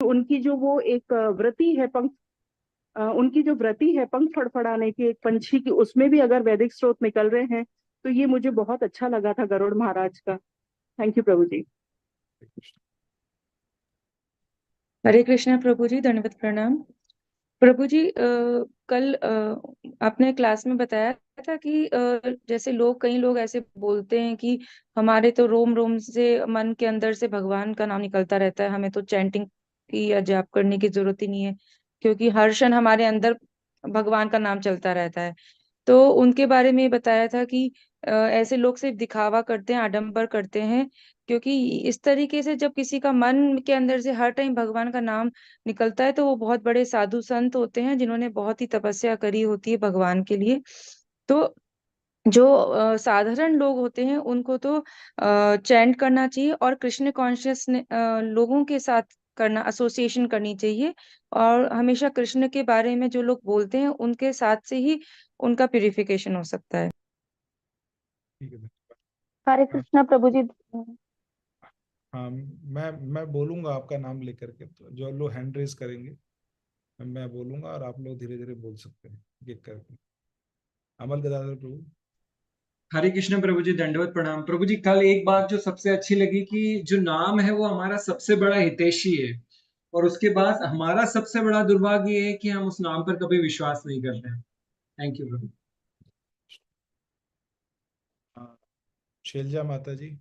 उनकी जो वो एक व्रति है, पंख, उनकी जो व्रति है पंख फड़फड़ाने की एक पंछी की, उसमें भी अगर वैदिक स्रोत निकल रहे हैं तो ये मुझे बहुत अच्छा लगा था गरुड़ महाराज का। थैंक यू प्रभु जी। हरे कृष्णा प्रभु जी, दंडवत प्रणाम। प्रभु जी, कल आपने क्लास में बताया था कि जैसे लोग, कई लोग ऐसे बोलते हैं कि हमारे तो रोम रोम से, मन के अंदर से भगवान का नाम निकलता रहता है, हमें तो चैंटिंग की या जाप करने की जरूरत ही नहीं है, क्योंकि हर क्षण हमारे अंदर भगवान का नाम चलता रहता है। तो उनके बारे में बताया था कि ऐसे लोग सिर्फ दिखावा करते हैं, आडंबर करते हैं, क्योंकि इस तरीके से जब किसी का मन के अंदर से हर टाइम भगवान का नाम निकलता है तो वो बहुत बड़े साधु संत होते हैं, जिन्होंने बहुत ही तपस्या करी होती है भगवान के लिए। तो जो साधारण लोग होते हैं उनको तो चैंट करना चाहिए, और कृष्ण कॉन्शियस लोगों के साथ करना, एसोसिएशन करनी चाहिए, और हमेशा कृष्ण के बारे में जो लोग बोलते हैं उनके साथ से ही उनका प्यूरिफिकेशन हो सकता है। ठीक है। हरे हाँ कृष्णा प्रभु जी। हाँ, मैं बोलूंगा आपका नाम लेकर के, तो जो लोग हैंड रेज करेंगे मैं बोलूंगा और आप लोग धीरे धीरे बोल सकते हैं एक एक करके। अमल गदाधर प्रभु। हरे कृष्ण प्रभु जी, दंडवत प्रणाम। प्रभु जी, कल एक बात जो सबसे अच्छी लगी कि जो नाम है वो हमारा सबसे बड़ा हितैषी है, और उसके बाद हमारा सबसे बड़ा दुर्भाग्य ये है कि हम उस नाम पर कभी विश्वास नहीं करते हैं। थैंक यू प्रभु। हाँ, शैलजा माता जी।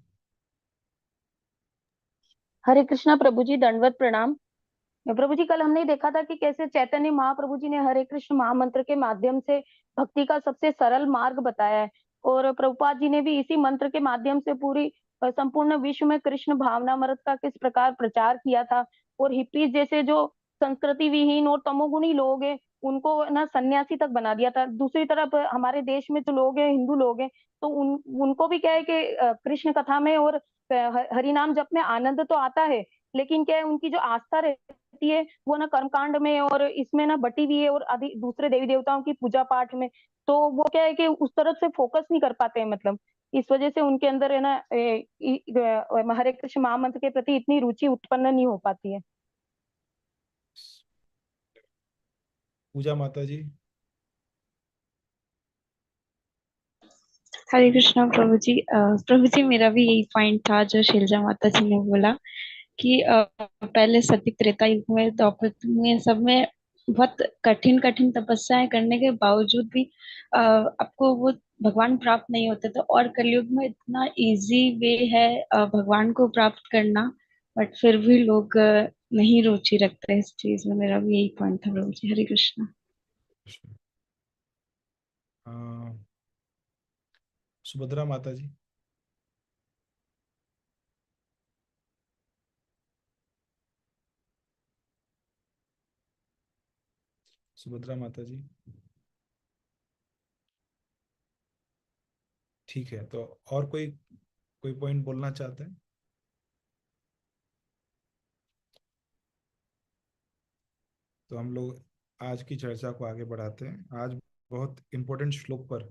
हरे कृष्णा प्रभु जी, दंडवत प्रणाम। प्रभु जी, कल हमने देखा था कि कैसे चैतन्य महाप्रभु जी ने हरे कृष्ण महामंत्र के माध्यम से भक्ति का सबसे सरल मार्ग बताया है, और प्रभुपाद जी ने भी इसी मंत्र के माध्यम से पूरी संपूर्ण विश्व में कृष्ण भावनामृत का किस प्रकार प्रचार किया था, और हिप्पीज जैसे जो संस्कृति विहीन और तमोगुणी लोग हैं उनको ना सन्यासी तक बना दिया था। दूसरी तरफ हमारे देश में जो लोग हैं, हिंदू लोग हैं, तो उनको भी क्या है कि कृष्ण कथा में और हरि नाम जप में आनंद तो आता है, लेकिन क्या है उनकी जो आस्था रहती है वो ना कर्मकांड में और इसमें ना बटी हुई है, और आदि दूसरे देवी देवताओं की पूजा पाठ में। तो वो क्या है कि उस तरफ से फोकस नहीं कर पाते हैं, मतलब इस वजह से उनके अंदर है ना हरे कृष्ण महामंत्र के प्रति इतनी रुचि उत्पन्न नहीं हो पाती है। पूजा माता जी। हरे कृष्णा प्रभु जी। प्रभु जी, मेरा भी यही पॉइंट था जो शैलजा माता जी ने बोला कि पहले सती त्रेता युग में, द्वापर में, सब में बहुत कठिन कठिन तपस्याएं करने के बावजूद भी आपको वो भगवान प्राप्त नहीं होते थे, और कलयुग में इतना इजी वे है भगवान को प्राप्त करना, बट फिर भी लोग नहीं रुचि रखते इस चीज में। मेरा भी यही पॉइंट था प्रभु जी। हरे कृष्णा। सुभद्रा माता जी। सुभद्रा माता जी। ठीक है, तो और कोई कोई पॉइंट बोलना चाहते हैं? तो हम लोग आज की चर्चा को आगे बढ़ाते हैं। आज बहुत इंपॉर्टेंट श्लोक पर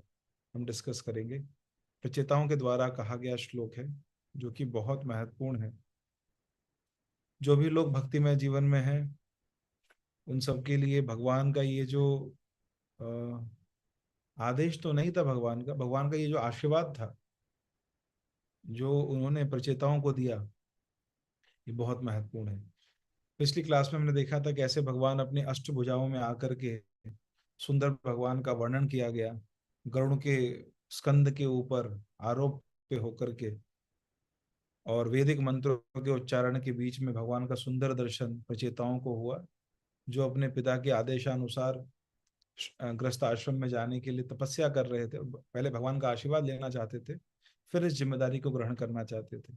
हम डिस्कस करेंगे। प्रचेताओं के द्वारा कहा गया श्लोक है जो कि बहुत महत्वपूर्ण है। जो भी लोग भक्तिमय जीवन में हैं उन सब के लिए भगवान का ये जो आदेश तो नहीं था, भगवान का ये जो आशीर्वाद था जो उन्होंने प्रचेताओं को दिया, ये बहुत महत्वपूर्ण है। पिछली क्लास में हमने देखा था कैसे भगवान अपनी अष्टभुजाओं में आकर के सुंदर भगवान का वर्णन किया गया, गरुड़ के स्कंद के ऊपर आरोप पे होकर के, और वैदिक मंत्रों के उच्चारण के बीच में भगवान का सुंदर दर्शन प्रचेताओं को हुआ, जो अपने पिता के आदेशानुसार गृहस्थ आश्रम में जाने के लिए तपस्या कर रहे थे। पहले भगवान का आशीर्वाद लेना चाहते थे, फिर इस जिम्मेदारी को ग्रहण करना चाहते थे।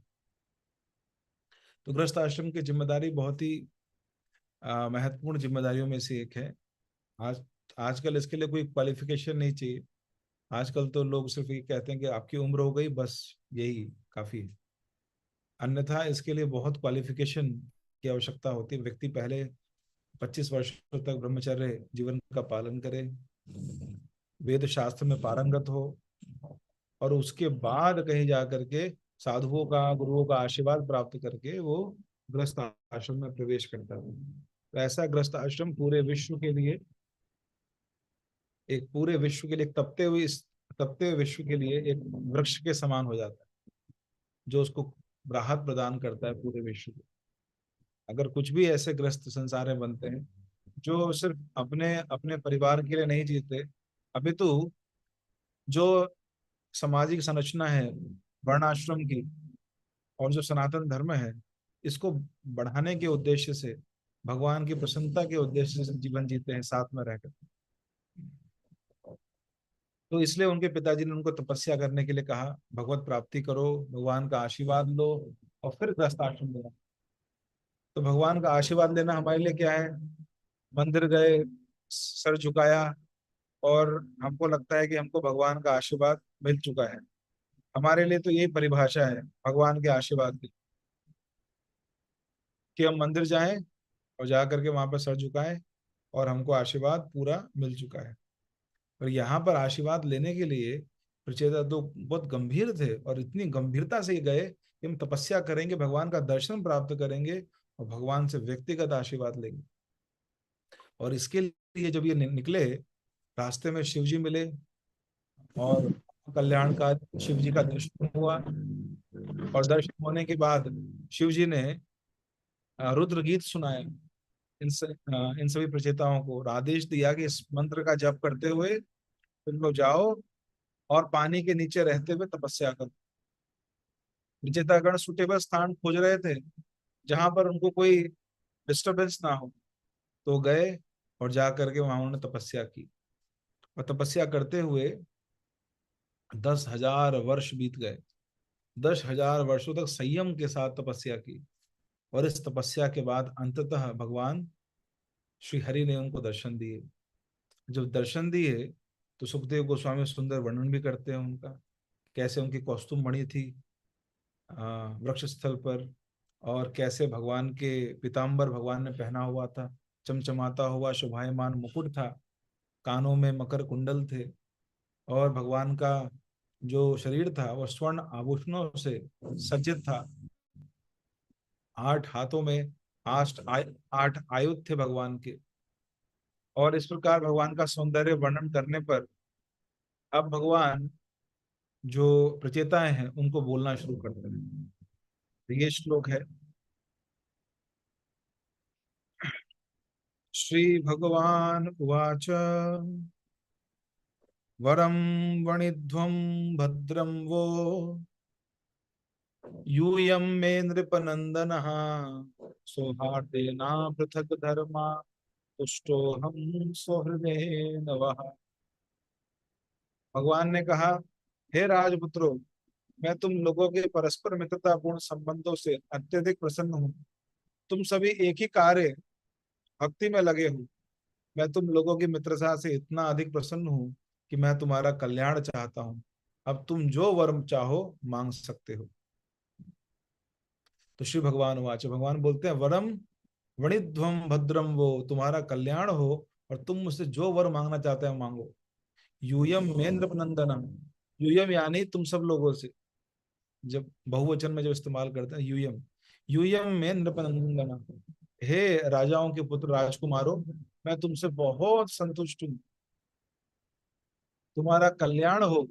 तो गृहस्थ आश्रम की जिम्मेदारी बहुत ही महत्वपूर्ण जिम्मेदारियों में से एक है। आज आजकल इसके लिए कोई क्वालिफिकेशन नहीं चाहिए। आजकल तो लोग सिर्फ ये कहते हैं कि आपकी उम्र हो गई, बस यही काफी है। अन्यथा इसके लिए बहुत क्वालिफिकेशन की आवश्यकता होती है। व्यक्ति पहले 25 वर्षों तक ब्रह्मचर्य जीवन का पालन करे, वेद शास्त्र में पारंगत हो, और उसके बाद कहीं जा करके साधुओं का, गुरुओं का आशीर्वाद प्राप्त करके वो गृहस्थ आश्रम में प्रवेश करता था। तो ऐसा गृहस्थ आश्रम पूरे विश्व के लिए, एक पूरे विश्व के लिए, तपते हुए विश्व के लिए एक वृक्ष के समान हो जाता है, जो उसको राहत प्रदान करता है पूरे विश्व को। अगर कुछ भी ऐसे ग्रस्त संसार में बनते हैं जो सिर्फ अपने अपने परिवार के लिए नहीं जीते, अभी तो जो सामाजिक संरचना है वर्णाश्रम की और जो सनातन धर्म है, इसको बढ़ाने के उद्देश्य से, भगवान की प्रसन्नता के उद्देश्य से जीवन जीते हैं साथ में रहकर, तो इसलिए उनके पिताजी ने उनको तपस्या करने के लिए कहा, भगवत प्राप्ति करो, भगवान का आशीर्वाद लो और फिर गृहस्थ आश्रम लेना। तो भगवान का आशीर्वाद लेना हमारे लिए क्या है? मंदिर गए, सर झुकाया और हमको लगता है कि हमको भगवान का आशीर्वाद मिल चुका है। हमारे लिए तो यही परिभाषा है भगवान के आशीर्वाद की, कि हम मंदिर जाएं और जा करके वहां पर सर झुकाएं और हमको आशीर्वाद पूरा मिल चुका है। और यहाँ पर आशीर्वाद लेने के लिए प्रचेता तो बहुत गंभीर थे और इतनी गंभीरता से गए कि हम तपस्या करेंगे, भगवान का दर्शन प्राप्त करेंगे और भगवान से व्यक्तिगत आशीर्वाद लेंगे। और इसके लिए जब ये निकले, रास्ते में शिव जी मिले और कल्याण का शिव जी का दर्शन हुआ। और दर्शन होने के बाद शिव जी ने रुद्र गीत सुनाए इन सभी प्रचेताओं को, और आदेश दिया कि इस मंत्र का जप करते हुए तुम लोग जाओ और पानी के नीचे रहते हुए तपस्या करो। प्रचेतागण सुटेबल स्थान खोज रहे थे जहां पर उनको कोई डिस्टरबेंस ना हो, तो गए और जा करके वहां उन्होंने तपस्या की। और तपस्या करते हुए 10,000 वर्ष बीत गए। 10,000 वर्षों तक संयम के साथ तपस्या की। और इस तपस्या के बाद अंततः भगवान श्री हरि ने उनको दर्शन दिए। जब दर्शन दिए तो सुखदेव गोस्वामी सुंदर वर्णन भी करते हैं उनका, कैसे उनकी कौस्तुम मणि थी वृक्ष स्थल पर, और कैसे भगवान के पीताम्बर भगवान ने पहना हुआ था, चमचमाता हुआ शोभायमान मुकुट था, कानों में मकर कुंडल थे, और भगवान का जो शरीर था वह स्वर्ण आभूषणों से सज्जित था। 8 हाथों में 8 आयुध थे भगवान के। और इस प्रकार भगवान का सौंदर्य वर्णन करने पर अब भगवान जो प्रचेताएं हैं उनको बोलना शुरू करते हैं। तो ये श्लोक है, श्री भगवान उवाच वरम वणिध्वं भद्रं वो यूयं मे नृपनंदनः सौहार्देना पृथक धर्मा तुष्टोहम सौहृदेन वः। भगवान ने कहा, हे राजपुत्रों, मैं तुम लोगों के परस्पर मित्रतापूर्ण संबंधों से अत्यधिक प्रसन्न हूँ। तुम सभी एक ही कार्य भक्ति में लगे हो। मैं तुम लोगों की मित्रता से इतना अधिक प्रसन्न हूँ कि मैं तुम्हारा कल्याण चाहता हूँ। अब तुम जो वर चाहो मांग सकते हो। तो श्री भगवान वाच, भगवान बोलते हैं, वरम वणिध्वम भद्रम वो, तुम्हारा कल्याण हो और तुम मुझसे जो वर मांगना चाहते हो मांगो। यूयम मेन्द्र नंदनम, यूयम यानी तुम सब लोगों से, जब बहुवचन में जब इस्तेमाल करते हैं यूयम, यूयम मेन्द्र नंदनम, हे राजाओं के पुत्र राजकुमारों, मैं तुमसे बहुत संतुष्ट हूँ। तुम्हारा कल्याण हो,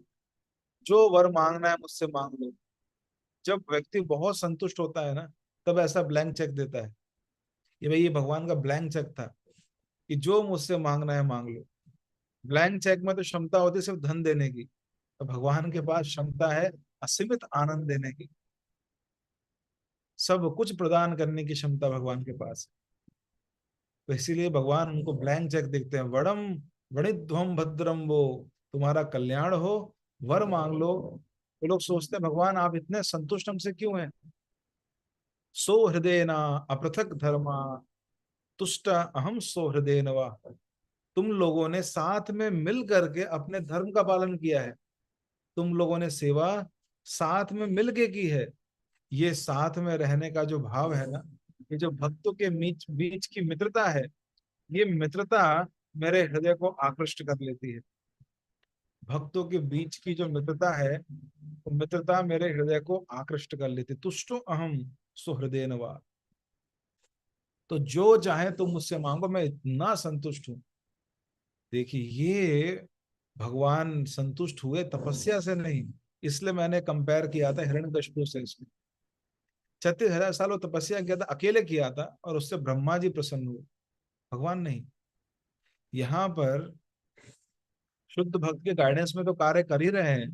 जो वर मांगना है मुझसे मांग लो। जब व्यक्ति बहुत संतुष्ट होता है ना, तब ऐसा ब्लैंक चेक देता है। ये भाई, ये भगवान का ब्लैंक चेक था कि जो मुझसे मांगना है मांग लो। ब्लैंक चेक में तो क्षमता होती है सिर्फ धन देने की, तो भगवान के पास क्षमता है असीमित आनंद देने की, सब कुछ प्रदान करने की क्षमता भगवान के पास है। तो इसीलिए भगवान उनको ब्लैंक चेक देखते हैं, वड़म वणिध्वम भद्रम वो, तुम्हारा कल्याण हो, वर मांग लो। तो लोग सोचते हैं, भगवान आप इतने संतुष्ट हमसे क्यों हैं? सो हृदय ना अपृथक धर्मा तुष्ट अहम सो हृदय नवा, तुम लोगों ने साथ में मिल करके अपने धर्म का पालन किया है। तुम लोगों ने सेवा साथ में मिल के की है। ये साथ में रहने का जो भाव है ना, ये जो भक्तों के बीच बीच की मित्रता है, ये मित्रता मेरे हृदय को आकृष्ट कर लेती है। भक्तों के बीच की जो मित्रता है, वो मित्रता मेरे हृदय को आकृष्ट कर लेती। तुष्टो अहम सुहृदय नवा, तो जो चाहे तुम मुझसे मांगो, मैं इतना संतुष्ट हूं। देखिए, ये भगवान संतुष्ट हुए तपस्या से नहीं, इसलिए मैंने कंपेयर किया था हिरण्यकशिपु से। इसमें 36,000 साल वो तपस्या किया था, अकेले किया था, और उससे ब्रह्मा जी प्रसन्न हुए, भगवान नहीं। यहाँ पर शुद्ध भक्त के गाइडेंस में तो कार्य कर ही रहे हैं,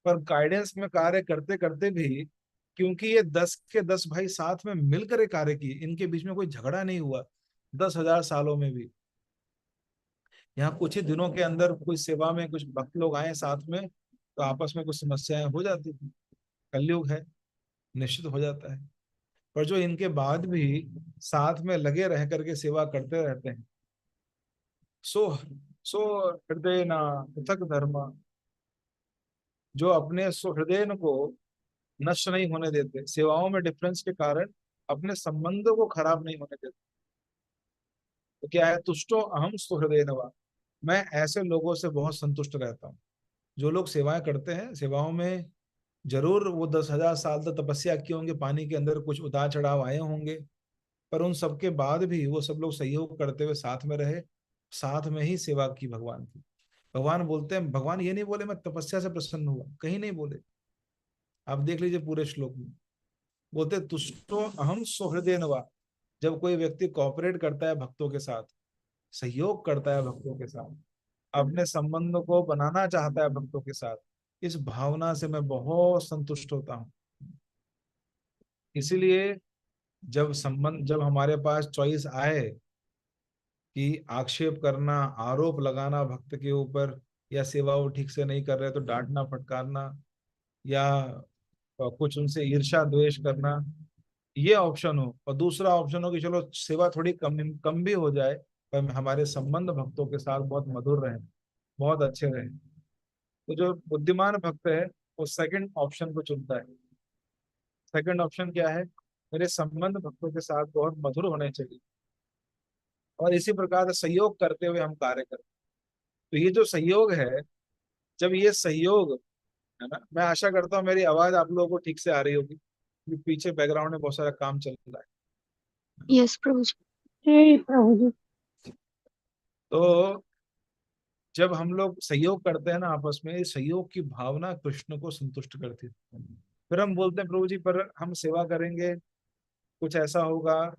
पर गाइडेंस में कार्य करते करते भी, क्योंकि ये 10 के 10 भाई साथ में मिलकर एक कार्य किए, इनके बीच में कोई झगड़ा नहीं हुआ 10,000 सालों में भी। यहाँ कुछ ही दिनों के अंदर कोई सेवा में कुछ भक्त लोग आए साथ में, तो आपस में कुछ समस्याएं हो जाती थी, कलयुग है, निश्चित हो जाता है। पर जो इनके बाद भी साथ में लगे रह करके सेवा करते रहते हैं, सो सो हृदय ना पृथक धर्म, जो अपने सुहृदय को नष्ट नहीं होने देते, सेवाओं में डिफरेंस के कारण अपने संबंधों को खराब नहीं होने देते। तो क्या है, तुष्टो अहम सुहृदय नवा, मैं ऐसे लोगों से बहुत संतुष्ट रहता हूँ। जो लोग सेवाएं करते हैं, सेवाओं में जरूर वो 10,000 साल तक तपस्या की होंगे, पानी के अंदर कुछ उतार चढ़ाव आए होंगे, पर उन सबके बाद भी वो सब लोग सहयोग करते हुए साथ में रहे, साथ में ही सेवा की भगवान की। भगवान बोलते हैं, भगवान ये नहीं बोले मैं तपस्या से प्रसन्न हुआ, कहीं नहीं बोले। आप देख लीजिए पूरे श्लोक में बोलते तुष्टो अहम सुहृदय नवा, जब कोई व्यक्ति कॉपरेट करता है भक्तों के साथ, सहयोग करता है भक्तों के साथ, अपने संबंध को बनाना चाहता है भक्तों के साथ, इस भावना से मैं बहुत संतुष्ट होता हूँ। इसीलिए जब हमारे पास चॉइस आए कि आक्षेप करना, आरोप लगाना भक्त के ऊपर, या सेवा वो ठीक से नहीं कर रहे तो डांटना फटकारना, या कुछ उनसे ईर्ष्या द्वेष करना, ये ऑप्शन हो, और दूसरा ऑप्शन हो कि चलो सेवा थोड़ी कम कम भी हो जाए, पर हमारे संबंध भक्तों के साथ बहुत मधुर रहे, बहुत अच्छे रहे, तो जो बुद्धिमान भक्त है वो सेकंड ऑप्शन को चुनता है। सेकंड ऑप्शन क्या है, मेरे संबंध भक्तों के साथ बहुत मधुर होने चाहिए, और इसी प्रकार से सहयोग करते हुए हम कार्य करें। तो ये जो सहयोग है, जब ये सहयोग है ना, मैं आशा करता हूँ मेरी आवाज आप लोगों को ठीक से आ रही होगी, क्योंकि पीछे बैकग्राउंड में बहुत सारा काम चल रहा है। यस प्रभु जी। हे प्रभु जी। तो जब हम लोग सहयोग करते हैं ना आपस में, इस सहयोग की भावना कृष्ण को संतुष्ट करती है। फिर हम बोलते हैं प्रभु जी, पर हम सेवा करेंगे, कुछ ऐसा होगा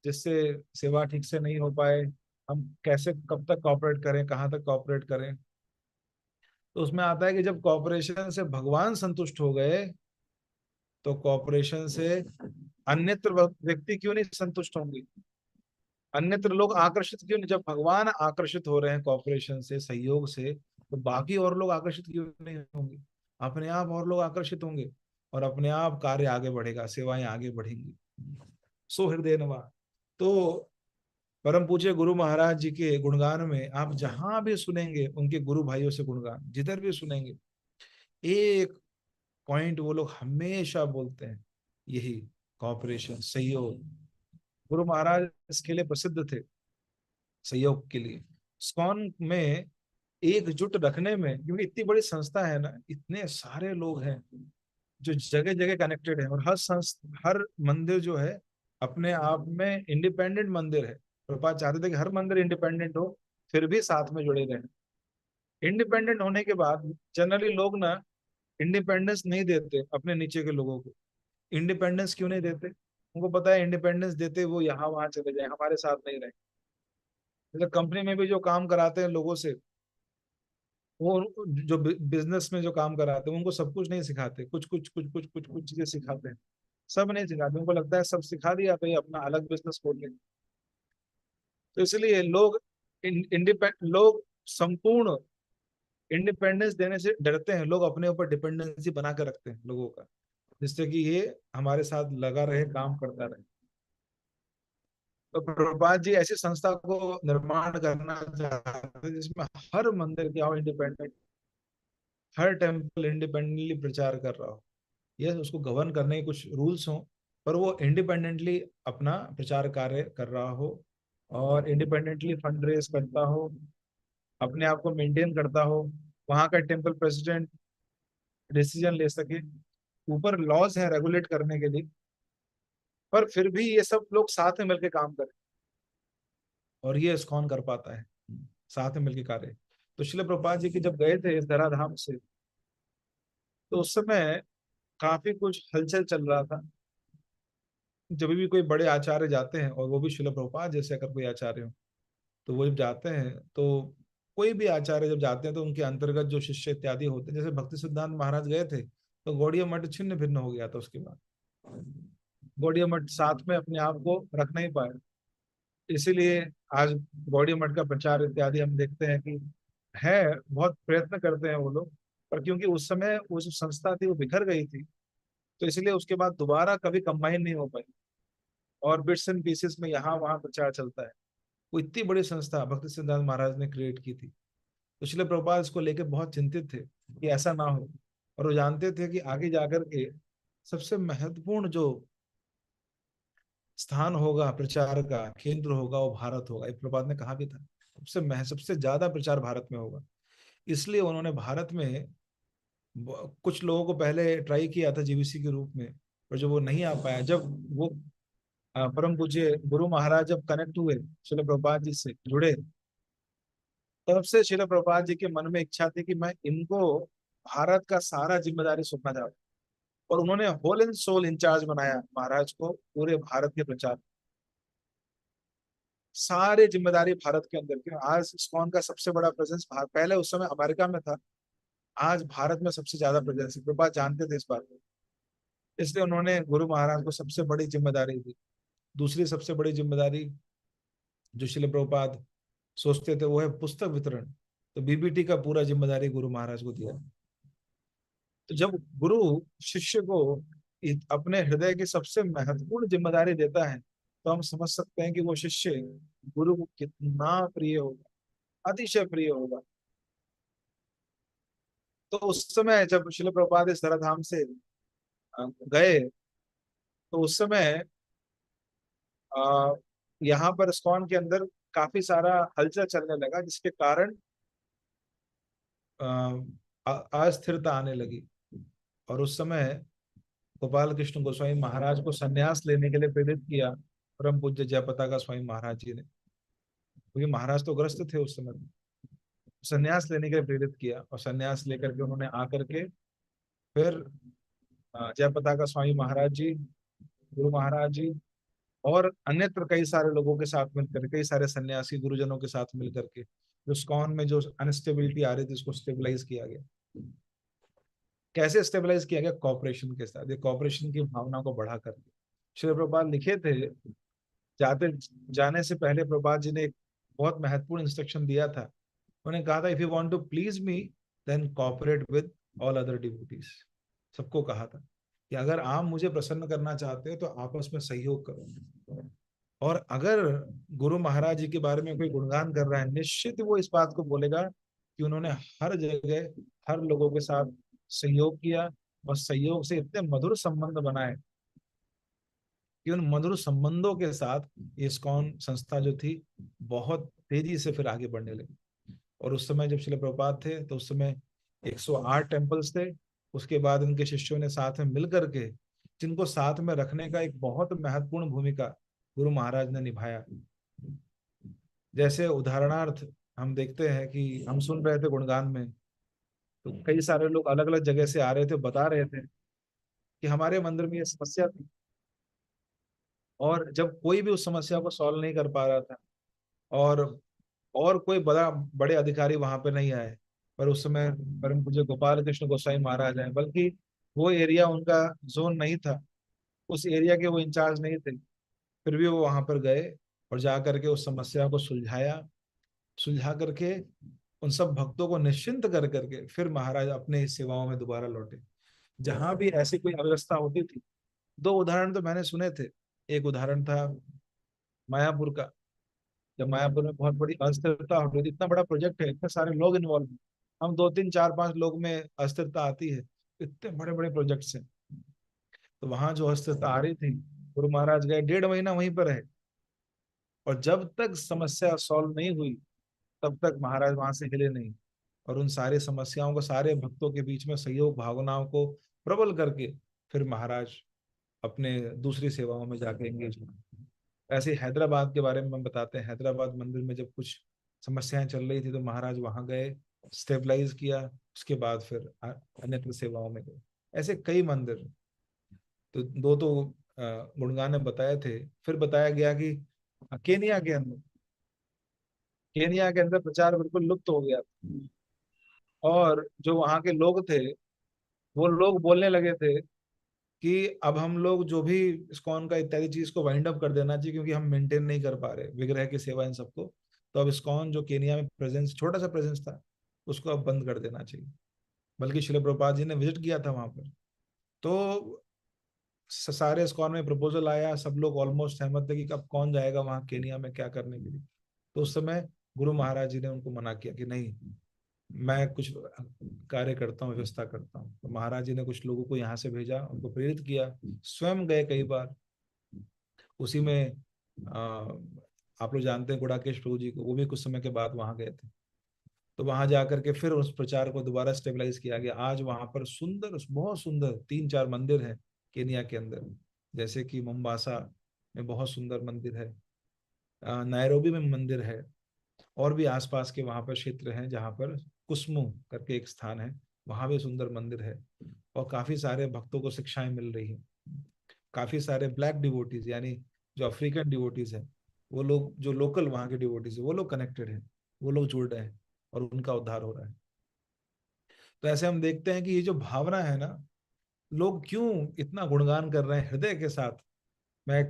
जिससे सेवा ठीक से नहीं हो पाए, हम कैसे कब तक कॉपरेट करें, कहाँ तक कॉपरेट करें। तो उसमें आता है कि जब कॉपरेशन से भगवान संतुष्ट हो गए, तो कॉपरेशन से अन्यत्र व्यक्ति क्यों नहीं संतुष्ट होंगे, अन्यत्र लोग आकर्षित क्यों नहीं। जब भगवान आकर्षित हो रहे हैं कॉपरेशन से, सहयोग से, तो बाकी और लोग आकर्षित क्यों नहीं होंगे, अपने आप और लोग आकर्षित होंगे, और अपने आप कार्य आगे बढ़ेगा, सेवाएं आगे बढ़ेंगी। सो हृदय नवा। तो परम पूज्य गुरु महाराज जी के गुणगान में आप जहां भी सुनेंगे, उनके गुरु भाइयों से गुणगान जिधर भी सुनेंगे, एक पॉइंट वो लोग हमेशा बोलते हैं, यही कॉपरेशन, सहयोग। गुरु महाराज इसके लिए प्रसिद्ध थे, सहयोग के लिए। स्कॉन में एकजुट रखने में, क्योंकि इतनी बड़ी संस्था है ना, इतने सारे लोग हैं जो जगह जगह कनेक्टेड है, और हर मंदिर जो है अपने आप में इंडिपेंडेंट मंदिर है। प्रभुपाद चाहते थे कि हर मंदिर इंडिपेंडेंट हो, फिर भी साथ में जुड़े रहे। इंडिपेंडेंट होने के बाद जनरली लोग ना इंडिपेंडेंस नहीं देते अपने नीचे के लोगों को। इंडिपेंडेंस क्यों नहीं देते, उनको पता है इंडिपेंडेंस देते वो यहाँ वहां चले जाए, हमारे साथ नहीं रहे। जैसे कंपनी में भी जो काम कराते हैं लोगों से, वो जो बिजनेस में जो काम कराते हैं उनको सब कुछ नहीं सिखाते, कुछ कुछ कुछ कुछ कुछ कुछ चीजें सिखाते हैं, सब नहीं सिखाते। उनको लगता है सब सिखा दिया तो ये अपना अलग बिजनेस खोल लेंगे। तो इसलिए लोग संपूर्ण इंडिपेंडेंस देने से डरते हैं, लोग अपने ऊपर डिपेंडेंसी बना कर रखते हैं लोगों का, जिससे कि ये हमारे साथ लगा रहे, काम करता रहे। तो प्रभुपाद जी ऐसी संस्था को निर्माण करना चाहते हैं जिसमें हर मंदिर क्या हो इंडिपेंडेंट, हर टेम्पल इंडिपेंडेंटली प्रचार कर रहा हो। ये उसको गवर्न करने के कुछ रूल्स हों, पर वो इंडिपेंडेंटली अपना प्रचार कार्य कर रहा हो, और इंडिपेंडेंटली फंड रेज करता हो, अपने आप को मेंटेन करता हो। वहां का टेम्पल प्रेसिडेंट डिसीजन ले सके, ऊपर लॉज है रेगुलेट करने के लिए, पर फिर भी ये सब लोग साथ में मिलकर काम करें, और ये इस्कॉन कर पाता है साथ में मिलकर कार्य। तो श्रील प्रभुपाद जी की जब गए थे इस धराधाम से, तो उस समय काफी कुछ हलचल चल रहा था। जब भी कोई बड़े आचार्य जाते हैं, और वो भी श्रील प्रभुपाद जैसे अगर कोई आचार्य हो, तो वो जब जाते हैं, तो कोई भी आचार्य जब जाते हैं तो उनके अंतर्गत जो शिष्य इत्यादि होते हैं, जैसे भक्ति सिद्धांत महाराज गए थे तो गौड़ीय मठ छिन्न भिन्न हो गया था। उसके बाद गौड़ीय मठ साथ में अपने आप को रख नहीं पाए, इसीलिए आज गौड़ीय मठ का प्रचार इत्यादि हम देखते हैं कि है, बहुत प्रयत्न करते हैं वो लोग, पर क्योंकि उस समय वो जो संस्था थी वो बिखर गई थी, तो इसलिए उसके बाद दोबारा कभी कंबाइन नहीं हो पाई, और बिट्स एंड पीसेस में यहाँ वहाँ प्रचार चलता है। वो इतनी बड़ी संस्था भक्ति सिद्धांत महाराज ने क्रिएट की थी, तो श्रील प्रभुपाद इसको लेकर बहुत चिंतित थे कि ऐसा ना हो, और वो जानते थे कि आगे जाकर के सबसे महत्वपूर्ण जो स्थान होगा, प्रचार का केंद्र होगा, वो भारत होगा। एक प्रभुपाद ने कहा भी था सबसे ज्यादा प्रचार भारत में होगा। इसलिए उन्होंने भारत में कुछ लोगों को पहले ट्राई किया था जीवीसी के रूप में, और जब वो नहीं आ पाया, जब वो परम पूज्य गुरु महाराज जब कनेक्ट हुए श्रील प्रभुपाद जी से जुड़े, तब से श्रील प्रभुपाद जी के मन में इच्छा थी कि मैं इनको भारत का सारा जिम्मेदारी सौंपना चाहता हूँ, और उन्होंने होल एंड सोल इंचार्ज बनाया महाराज को पूरे भारत के प्रचार, सारे जिम्मेदारी भारत के अंदर की। आज इस्कॉन का सबसे बड़ा प्रेजेंस पहले उस समय अमेरिका में था, आज भारत में सबसे ज्यादा प्रेजेंस है। प्रभुपाद जानते थे इस बात को, इसलिए उन्होंने गुरु महाराज को सबसे बड़ी जिम्मेदारी दी। दूसरी सबसे बड़ी जिम्मेदारी जो श्रील प्रभुपाद सोचते थे वो है पुस्तक वितरण, तो बीबीटी का पूरा जिम्मेदारी गुरु महाराज को दिया। तो जब गुरु शिष्य को अपने हृदय की सबसे महत्वपूर्ण जिम्मेदारी देता है, तो हम समझ सकते हैं कि वो शिष्य गुरु को कितना प्रिय होगा, अतिशय प्रिय होगा। तो उस समय जब श्रील प्रभुपाद इस धराधाम से गए, तो उस समय यहाँ पर इस्कॉन के अंदर काफी सारा हलचल चलने लगा, जिसके कारण अस्थिरता आने लगी। और उस समय गोपाल कृष्ण गोस्वामी महाराज को सन्यास लेने के लिए प्रेरित किया परम पूज्य जयपताका स्वामी महाराज जी ने, क्योंकि महाराज तो ग्रस्त थे उस समय। सन्यास लेने के लिए प्रेरित किया, और सन्यास लेकर के उन्होंने आकर के फिर जयपताका स्वामी महाराज जी, गुरु महाराज जी और अन्यत्र कई सारे लोगों के साथ मिलकर, कई सारे सन्यासी गुरुजनों के साथ मिलकर के जो इस्कॉन में जो अनस्टेबिलिटी आ रही थी उसको स्टेबलाइज किया गया। कैसे स्टेबलाइज किया गया? कॉपरेशन के साथ, ये कॉपरेशन की भावना को बढ़ा करके। श्री प्रभुपाद लिखे थे, जाने से पहले प्रभुपाद जी ने एक बहुत महत्वपूर्ण इंस्ट्रक्शन दिया था। उन्होंने कहा था, if you want to please me then cooperate with all other devotees. सबको कहा था कि अगर आप मुझे प्रसन्न करना चाहते हो तो आपस में सहयोग करो, और अगर गुरु महाराज जी के बारे में कोई गुणगान कर रहा है, निश्चित वो इस बात को बोलेगा कि उन्होंने हर जगह हर लोगों के साथ सहयोग किया, और सहयोग से इतने मधुर संबंध बनाए कि उन मधुर संबंधों के साथ इस्कॉन संस्था जो थी बहुत तेजी से फिर आगे बढ़ने लगी। और उस समय जब श्रील प्रभुपाद थे तो उस समय 108 टेम्पल्स थे। उसके बाद उनके शिष्यों ने साथ में मिल करके, जिनको साथ में रखने का एक बहुत महत्वपूर्ण भूमिका गुरु महाराज ने निभाया। जैसे उदाहरणार्थ हम देखते हैं कि हम सुन रहे थे गुणगान में, तो कई सारे लोग अलग अलग जगह से आ रहे थे, बता रहे थे कि हमारे मंदिर में ये समस्या थी, और जब कोई भी उस समस्या को सॉल्व नहीं कर पा रहा था, और कोई बड़े अधिकारी वहां पे नहीं आए, पर उस समय परम पूज्य गोपाल कृष्ण गोसाई महाराज आए, बल्कि वो एरिया उनका जोन नहीं था, उस एरिया के वो इंचार्ज नहीं थे, फिर भी वो वहां पर गए और जा करके उस समस्या को सुलझा करके उन सब भक्तों को निश्चिंत कर करके फिर महाराज अपने सेवाओं में दोबारा लौटे। जहां भी ऐसी कोई अव्यवस्था होती थी, 2 उदाहरण तो मैंने सुने थे। एक उदाहरण था मायापुर का, जब मायापुर में बहुत बड़ी अस्थिरता हो रही थी, इतना बड़ा प्रोजेक्ट है, इतने सारे लोग इन्वॉल्व हैं, हम 2 3 4 5 लोग में अस्थिरता आती है, इतने बड़े बड़े प्रोजेक्ट्स हैं। तो वहां जो अस्थिरता आ रही थी, गुरु महाराज गए, 1.5 महीना वहीं पर रहे, और जब तक समस्या सॉल्व नहीं हुई तब तक महाराज वहां से हिले नहीं, और उन सारी समस्याओं को, सारे भक्तों के बीच में सहयोग भावनाओं को प्रबल करके फिर महाराज अपने दूसरी सेवाओं में जाके एंगेज हुए। ऐसे ही हैदराबाद के बारे में हम बताते हैं। हैदराबाद मंदिर में जब कुछ समस्याएं चल रही थी तो महाराज वहां गए, स्टेबलाइज किया, उसके बाद फिर अन्य सेवाओं में गए। ऐसे कई मंदिर, तो दो तो गुणगान ने बताए थे। फिर बताया गया कि केनिया के अंदर प्रचार बिल्कुल लुप्त हो गया, और जो वहां के लोग थे वो लोग बोलने लगे थे कि अब हम लोग जो भी इस्कॉन का इत्यादि चीज को वाइंड अप कर देना चाहिए, क्योंकि हम मेंटेन नहीं कर पा रहे विग्रह की सेवा इन सबको। तो अब इस्कॉन जो केनिया में प्रेजेंस, छोटा सा प्रेजेंस था, उसको अब बंद कर देना चाहिए। बल्कि शिल प्रभुपाद जी ने विजिट किया था वहां पर, तो सारे इस्कॉन में प्रपोजल आया, सब लोग ऑलमोस्ट सहमत थे कि अब कौन जाएगा वहां केनिया में क्या करने के लिए। तो उस समय गुरु महाराज जी ने उनको मना किया कि नहीं, मैं कुछ कार्य करता हूँ, व्यवस्था करता हूँ। तो महाराज जी ने कुछ लोगों को यहाँ से भेजा, उनको प्रेरित किया, स्वयं गए कई बार। उसी में आप लोग जानते हैं गुड़ाकेश प्रभु जी को, वो भी कुछ समय के बाद वहां गए थे। तो वहां जाकर के फिर उस प्रचार को दोबारा स्टेबलाइज किया गया। आज वहां पर सुंदर, बहुत सुंदर 3-4 मंदिर हैं केनिया के अंदर। जैसे कि मोम्बासा में बहुत सुंदर मंदिर है, नायरोबी में मंदिर है, और भी आसपास के वहां पर क्षेत्र हैं जहां पर कुस्मू करके एक स्थान है, वहां भी सुंदर मंदिर है। और काफी सारे भक्तों को शिक्षाएं मिल रही हैं। काफी सारे ब्लैक डिवोटीज, यानी जो अफ्रीकन डिवोटीज हैं, वो लोग जो लोकल वहां के डिवोटीज है, वो लोग कनेक्टेड हैं, वो लोग जुड़ रहे हैं और उनका उद्धार हो रहा है। तो ऐसे हम देखते हैं कि ये जो भावना है ना, लोग क्यों इतना गुणगान कर रहे हैं हृदय के साथ। मैं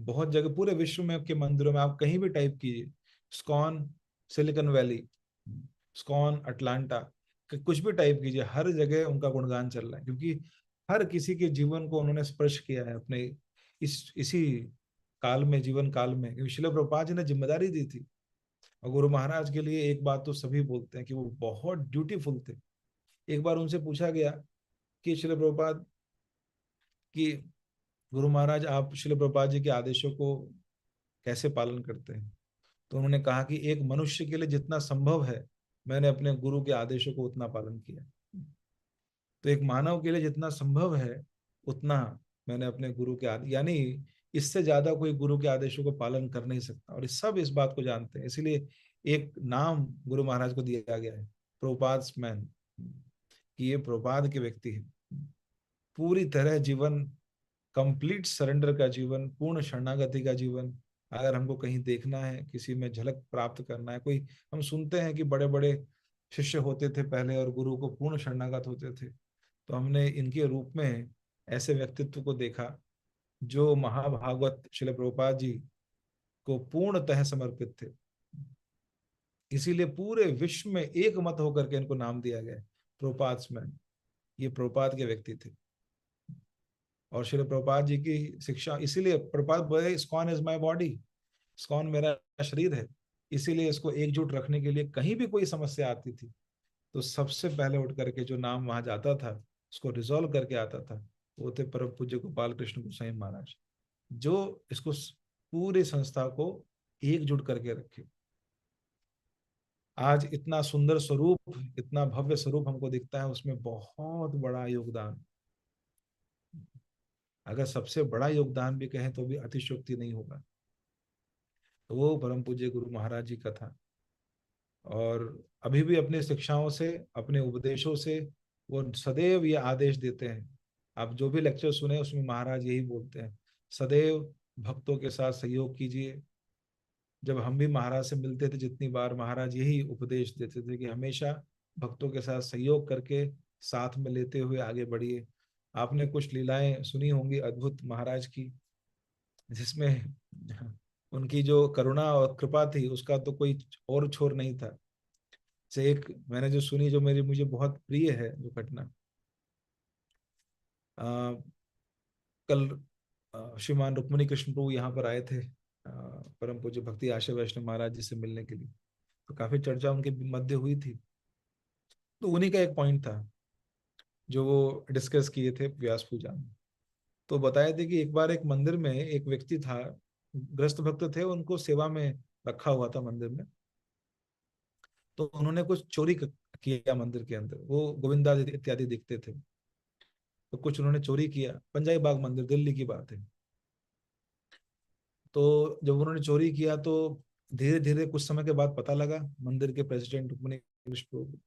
बहुत जगह पूरे विश्व में के मंदिरों में आप कहीं भी टाइप कीजिए, स्कॉन सिलिकॉन वैली, स्कॉन अटलांटा, कुछ भी टाइप कीजिए, हर जगह उनका गुणगान चल रहा है, क्योंकि हर किसी के जीवन को उन्होंने स्पर्श किया है अपने इसी काल में, जीवन काल में। क्योंकि श्रील प्रभुपाद जी ने जिम्मेदारी दी थी। और गुरु महाराज के लिए एक बात तो सभी बोलते हैं कि वो बहुत ड्यूटीफुल थे। एक बार उनसे पूछा गया कि श्रील प्रभुपाद कि गुरु महाराज, आप श्रील प्रभुपाद जी के आदेशों को कैसे पालन करते हैं? तो उन्होंने कहा कि एक मनुष्य के लिए जितना संभव है, मैंने अपने गुरु के आदेशों को उतना पालन किया। तो एक मानव के लिए जितना संभव है उतना मैंने अपने गुरु के आदेश, यानी इससे ज्यादा कोई गुरु के आदेशों को पालन कर नहीं सकता। और सब इस बात को जानते हैं, इसीलिए एक नाम गुरु महाराज को दिया गया है, प्रभुपाद्स मैन, कि ये प्रभुपाद के व्यक्ति है। पूरी तरह जीवन, कंप्लीट सरेंडर का जीवन, पूर्ण शरणागति का जीवन। अगर हमको कहीं देखना है, किसी में झलक प्राप्त करना है, कोई, हम सुनते हैं कि बड़े बड़े शिष्य होते थे पहले और गुरु को पूर्ण शरणागत होते थे, तो हमने इनके रूप में ऐसे व्यक्तित्व को देखा जो महाभागवत श्रील प्रभुपाद जी को पूर्णतः समर्पित थे। इसीलिए पूरे विश्व में एक मत होकर के इनको नाम दिया गया प्रभुपाद्स मैन। ये प्रभुपाद के व्यक्ति थे। और श्री प्रभुपाद जी की शिक्षा, इसीलिए प्रभुपाद बोले ISKCON is my body, ISKCON मेरा शरीर है। इसीलिए इसको एकजुट रखने के लिए कहीं भी कोई समस्या आती थी तो सबसे पहले उठ करके जो नाम वहां जाता था, उसको रिजॉल्व करके आता था, वो थे परम पूज्य गोपाल कृष्ण गोसाई महाराज, जो इसको पूरी संस्था को एकजुट करके रखे। आज इतना सुंदर स्वरूप, इतना भव्य स्वरूप हमको दिखता है, उसमें बहुत बड़ा योगदान, अगर सबसे बड़ा योगदान भी कहें तो भी अतिशयोक्ति नहीं होगा, तो वो परम पूज्य गुरु महाराज जी का था। और अभी भी अपनी शिक्षाओं से, अपने उपदेशों से वो सदैव ये आदेश देते हैं। आप जो भी लेक्चर सुने उसमें महाराज यही बोलते हैं, सदैव भक्तों के साथ सहयोग कीजिए। जब हम भी महाराज से मिलते थे जितनी बार, महाराज यही उपदेश देते थे कि हमेशा भक्तों के साथ सहयोग करके, साथ में लेते हुए आगे बढ़िए। आपने कुछ लीलाएं सुनी होंगी अद्भुत महाराज की, जिसमें उनकी जो करुणा और कृपा थी उसका तो कोई और छोर नहीं था। से एक मैंने जो सुनी, जो मुझे बहुत प्रिय है जो घटना, कल श्रीमान रुक्मणी कृष्ण प्रभु यहाँ पर आए थे परम पूज्य भक्ति आशा वैष्णव महाराज जी से मिलने के लिए। तो काफी चर्चा उनके मध्य हुई थी, तो उन्हीं का एक पॉइंट था जो वो डिस्कस किए थे व्यास पूजा में। तो बताए थे कि एक बार एक मंदिर में एक व्यक्ति था, ग्रस्त भक्त थे, उनको सेवा में रखा हुआ था मंदिर में। तो उन्होंने कुछ चोरी किया मंदिर के अंदर, वो गोविंदा इत्यादि दिखते थे। तो कुछ उन्होंने चोरी किया। पंजाबी बाग मंदिर, दिल्ली की बात है। तो जब उन्होंने चोरी किया तो धीरे धीरे कुछ समय के बाद पता लगा मंदिर के प्रेसिडेंट रुक्मिणी कृष्ण प्रभु को।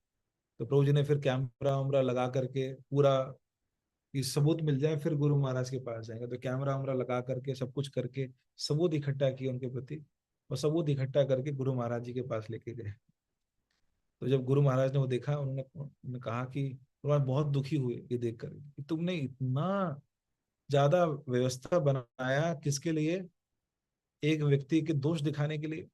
तो प्रभु जी ने फिर कैमरा वैमरा लगा करके पूरा कि सबूत मिल जाए फिर गुरु महाराज के पास जाएंगे। तो कैमरा वैमरा लगा करके सब कुछ करके सबूत इकट्ठा किए उनके प्रति, और सबूत इकट्ठा करके गुरु महाराज जी के पास लेके गए। तो जब गुरु महाराज ने वो देखा, उन्होंने कहा कि उन्होंने बहुत दुखी हुए ये देखकर कि तुमने इतना ज्यादा व्यवस्था बनाया किसके लिए, एक व्यक्ति के दोष दिखाने के लिए।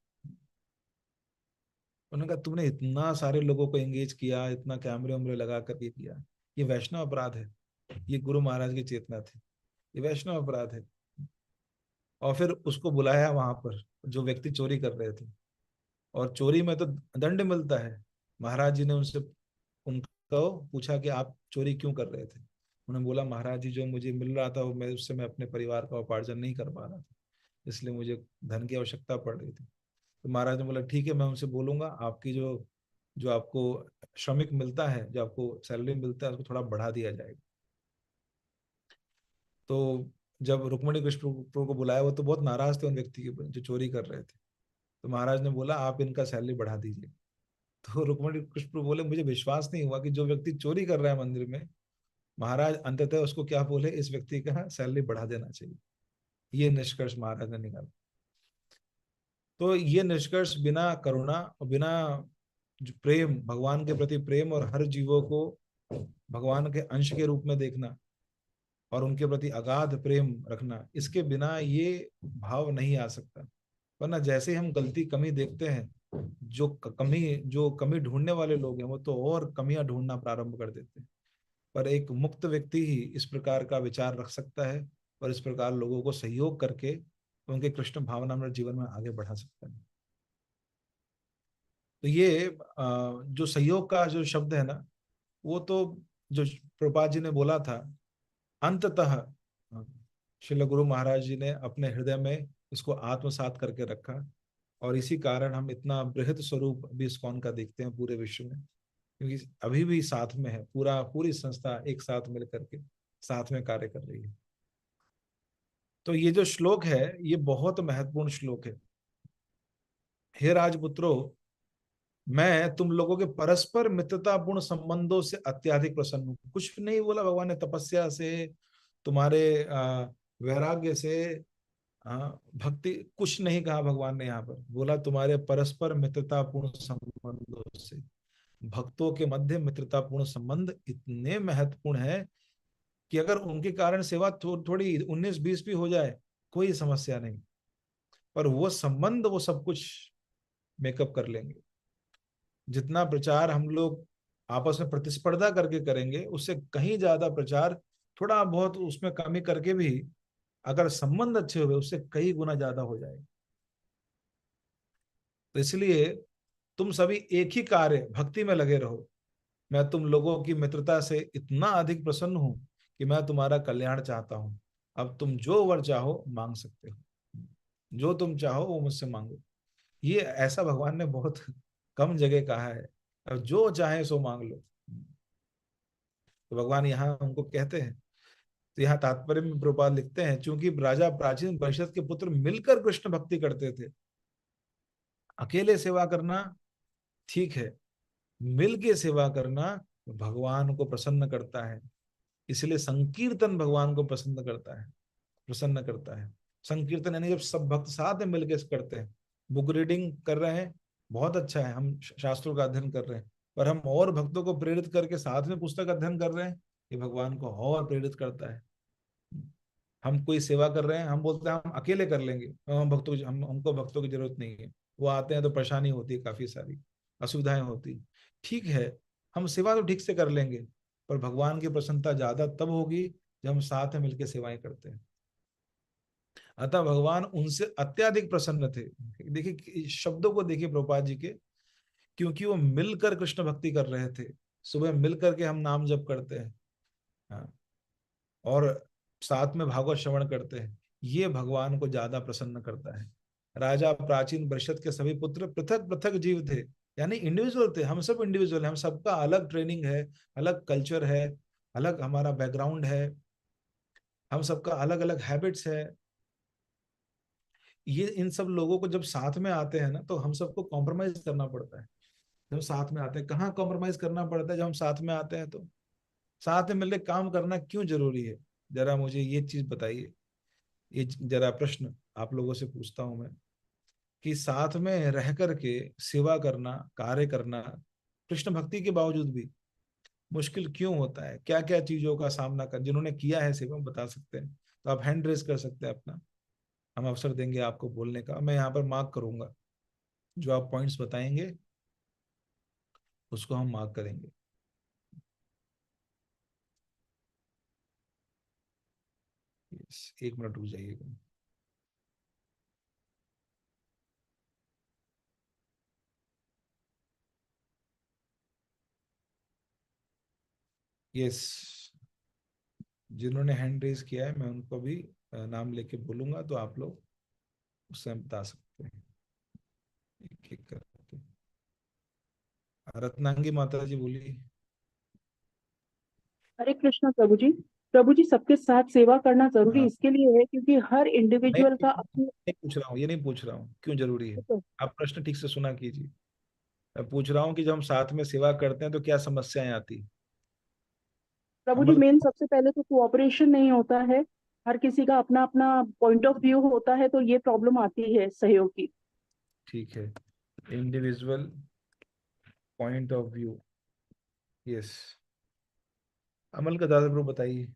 उन्होंने कहा तुमने इतना सारे लोगों को एंगेज किया, इतना कैमरे वैमरे लगा करके किया, ये वैष्णव अपराध है, ये गुरु महाराज की चेतना थी, ये वैष्णव अपराध है। और फिर उसको बुलाया वहां पर जो व्यक्ति चोरी कर रहे थे, और चोरी में तो दंड मिलता है। महाराज जी ने उनसे उनको पूछा कि आप चोरी क्यों कर रहे थे। उन्होंने बोला महाराज जी जो मुझे मिल रहा था वो मैं उससे मैं अपने परिवार का उपार्जन नहीं कर पा रहा था, इसलिए मुझे धन की आवश्यकता पड़ रही थी। तो महाराज ने बोला ठीक है मैं उनसे बोलूंगा आपकी जो जो आपको श्रमिक मिलता है, जो आपको सैलरी मिलता है उसको थोड़ा बढ़ा दिया जाएगा। तो जब रुक्मिणी कृष्ण प्रभु को बुलाया, वो तो बहुत नाराज थे उन व्यक्ति के जो चोरी कर रहे थे। तो महाराज ने बोला आप इनका सैलरी बढ़ा दीजिए। तो रुक्मिणी कृष्ण प्रभु बोले मुझे विश्वास नहीं हुआ कि जो व्यक्ति चोरी कर रहा है मंदिर में, महाराज अंततः उसको क्या बोले, इस व्यक्ति का सैलरी बढ़ा देना चाहिए। ये निष्कर्ष महाराज ने निकाला। तो ये निष्कर्ष बिना करुणा और बिना जो प्रेम, भगवान के प्रति प्रेम और हर जीवों को भगवान के अंश के रूप में देखना और उनके प्रति अगाध प्रेम रखना, इसके बिना ये भाव नहीं आ सकता। वरना जैसे हम गलती कमी देखते हैं, जो कमी ढूंढने वाले लोग हैं वो तो और कमियां ढूंढना प्रारंभ कर देते हैं। पर एक मुक्त व्यक्ति ही इस प्रकार का विचार रख सकता है और इस प्रकार लोगों को सहयोग करके उनके कृष्ण भावना में जीवन में आगे बढ़ा सकता है। तो ये जो सहयोग का जो शब्द है ना, वो तो जो प्रभुपाद जी ने बोला था, अंततः श्रील गुरु महाराज जी ने अपने हृदय में इसको आत्मसात करके रखा, और इसी कारण हम इतना बृहद स्वरूप भी इस्कॉन का देखते हैं पूरे विश्व में, क्योंकि अभी भी साथ में है, पूरी संस्था एक साथ मिल करके साथ में कार्य कर रही है। तो ये जो श्लोक है ये बहुत महत्वपूर्ण श्लोक है। हे राजपुत्रो, मैं तुम लोगों के परस्पर मित्रतापूर्ण संबंधों से अत्यधिक प्रसन्न हूं। कुछ नहीं बोला भगवान ने तपस्या से, तुम्हारे वैराग्य से, भक्ति, कुछ नहीं कहा भगवान ने। यहाँ पर बोला तुम्हारे परस्पर मित्रतापूर्ण संबंधों से। भक्तों के मध्य मित्रतापूर्ण संबंध इतने महत्वपूर्ण है कि अगर उनके कारण सेवा थोड़ी 19-20 भी हो जाए कोई समस्या नहीं, पर वो संबंध वो सब कुछ मेकअप कर लेंगे। जितना प्रचार हम लोग आपस में प्रतिस्पर्धा करके करेंगे, उससे कहीं ज्यादा प्रचार थोड़ा बहुत उसमें कमी करके भी अगर संबंध अच्छे हुए उससे कई गुना ज्यादा हो जाएगा। तो इसलिए तुम सभी एक ही कार्य भक्ति में लगे रहो। मैं तुम लोगों की मित्रता से इतना अधिक प्रसन्न हूं कि मैं तुम्हारा कल्याण चाहता हूं। अब तुम जो वर चाहो मांग सकते हो, जो तुम चाहो वो मुझसे मांगो। ये ऐसा भगवान ने बहुत कम जगह कहा है, अब जो चाहे सो मांग लो। तो भगवान यहाँ उनको कहते हैं। तो यहाँ तात्पर्य में प्रभुपाद लिखते हैं, क्योंकि राजा प्राचीन परिषद के पुत्र मिलकर कृष्ण भक्ति करते थे। अकेले सेवा करना ठीक है, मिल के सेवा करना भगवान को प्रसन्न करता है। इसलिए संकीर्तन भगवान को प्रसन्न करता है। संकीर्तन यानी जब सब भक्त साथ में मिलकर करते हैं। बुक रीडिंग कर रहे हैं, बहुत अच्छा है, हम शास्त्रों का अध्ययन कर रहे हैं, पर हम और भक्तों को प्रेरित करके साथ में पुस्तक अध्ययन कर रहे हैं, ये भगवान को और प्रेरित करता है। हम कोई सेवा कर रहे हैं, हम बोलते हैं हम अकेले कर लेंगे, हमको भक्तों की जरूरत नहीं है। वो आते हैं तो परेशानी होती है, काफी सारी असुविधाएं होती। ठीक है, हम सेवा तो ठीक से कर लेंगे, पर भगवान की प्रसन्नता ज्यादा तब होगी जब हम साथ में मिलकर सेवाएं करते हैं। अतः भगवान उनसे अत्यधिक प्रसन्न थे। देखिए शब्दों को देखिए प्रभुपाद जी के, क्योंकि वो मिलकर कृष्ण भक्ति कर रहे थे। सुबह मिलकर के हम नाम जप करते हैं, हाँ, और साथ में भागवत श्रवण करते हैं, ये भगवान को ज्यादा प्रसन्न करता है। राजा प्राचीन परिषद के सभी पुत्र पृथक पृथक जीव थे, यानी इंडिविजुअल थे। हम सब इंडिविजुअल हैं, हम सबका अलग ट्रेनिंग है, अलग कल्चर है, अलग हमारा बैकग्राउंड है, हम सबका अलग अलग हैबिट्स है। ये इन सब लोगों को जब साथ में आते हैं ना, तो हम सबको कॉम्प्रोमाइज करना पड़ता है। जब हम साथ में आते हैं, कहाँ कॉम्प्रोमाइज करना पड़ता है? जब हम साथ में आते हैं तो साथ में मिलकर काम करना क्यों जरूरी है? जरा मुझे ये चीज बताइए। ये जरा प्रश्न आप लोगों से पूछता हूं मैं, कि साथ में रह करके सेवा करना, कार्य करना, कृष्ण भक्ति के बावजूद भी मुश्किल क्यों होता है? क्या क्या चीजों का सामना कर, जिन्होंने किया है सेवा बता सकते हैं तो आप हैंड रेज कर सकते हैं अपना। हम अवसर देंगे आपको बोलने का, मैं यहाँ पर मार्क करूंगा। जो आप पॉइंट्स बताएंगे उसको हम मार्क करेंगे। एक मिनट रुक जाइएगा। यस, जिन्होंने हैंड रेज किया है मैं उनको भी नाम लेके बोलूंगा, तो आप लोग उससे बता सकते हैं एक एक करके। रत्नांगी माता जी बोलिए। हरे कृष्णा प्रभु जी। प्रभु जी, सबके साथ सेवा करना जरूरी हाँ, इसके लिए है क्योंकि हर नहीं इंडिविजुअल का अपनी। नहीं पूछ रहा हूँ, ये नहीं पूछ रहा हूँ क्यों जरूरी है। आप प्रश्न ठीक से सुना कीजिए। मैं पूछ रहा हूँ कि जब हम साथ में सेवा करते हैं तो क्या समस्याएं आती? प्रभु जी, अमल। मेन सबसे पहले तो कोऑपरेशन नहीं होता है। हर किसी का अपना अपना पॉइंट ऑफ व्यू होता है, तो ये प्रॉब्लम आती है सहयोग की। ठीक है, individual point of view. Yes, अमल का दादा प्रभु बताइए।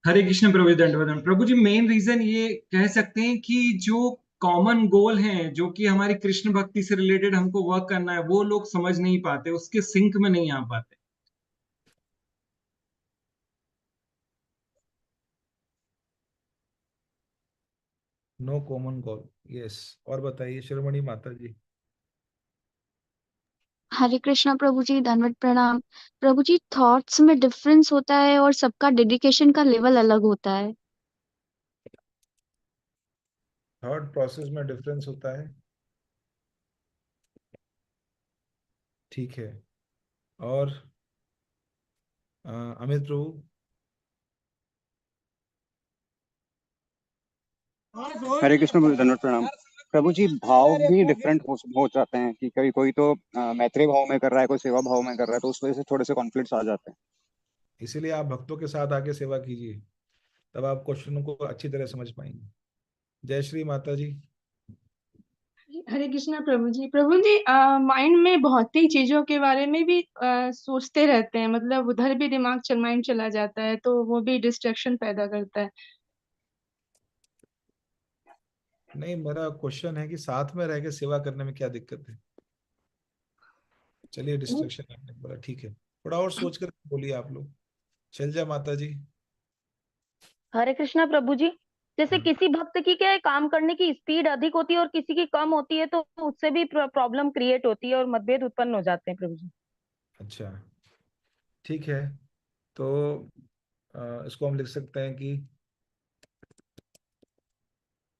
हरे कृष्ण प्रभु जी, दंडवत प्रणाम। प्रभु जी, मेन रीजन ये कह सकते हैं कि जो कॉमन गोल है, जो कि हमारी कृष्ण भक्ति से रिलेटेड हमको वर्क करना है, वो लोग समझ नहीं पाते, उसके सिंक में नहीं आ पाते। No common goal. यस, और बताइए शिरोमणि माता जी। हरे कृष्णा प्रभु जी, दंडवत प्रणाम। प्रभु जी, थॉट्स में डिफरेंस होता है और सबका डेडिकेशन का लेवल अलग होता है। थॉट प्रोसेस में डिफरेंस होता है, ठीक है। और अमित प्रभु। हरे कृष्ण प्रभु, दंडवत प्रणाम। प्रभु जी, भाव भी डिफरेंट हो जाते हैं कि कभी कोई तो मैत्रेय भाव में कर रहा है, कोई सेवा भाव में कर रहा है, तो उस वजह से थोड़े से कॉन्फ्लिक्ट्स आ जाते हैं। इसीलिए आप भक्तों के साथ आके सेवा कीजिए, तब आप क्वेश्चनों को अच्छी तरह समझ पाएंगे। जय श्री माता जी। हरे कृष्णा प्रभु जी। प्रभु जी, माइंड में बहुत ही चीजों के बारे में भी सोचते रहते हैं, मतलब उधर भी दिमाग माइंड चला जाता है, तो वो भी डिस्ट्रैक्शन पैदा करता है। नहीं, मेरा क्वेश्चन है कि साथ में रह के सेवा करने में क्या दिक्कत है? चलिए, डिस्ट्रक्शन आपने बोला, ठीक है, थोड़ा और सोच कर बोलिए आप लोग। शैलजा माता जी। हरे कृष्णा प्रभु जी। जैसे हाँ, किसी भक्त की क्या है, काम करने की स्पीड अधिक होती है और किसी की कम होती है, तो उससे भी प्रॉब्लम क्रिएट होती है और मतभेद उत्पन्न हो जाते हैं प्रभु जी। अच्छा, ठीक है। तो इसको हम लिख सकते हैं कि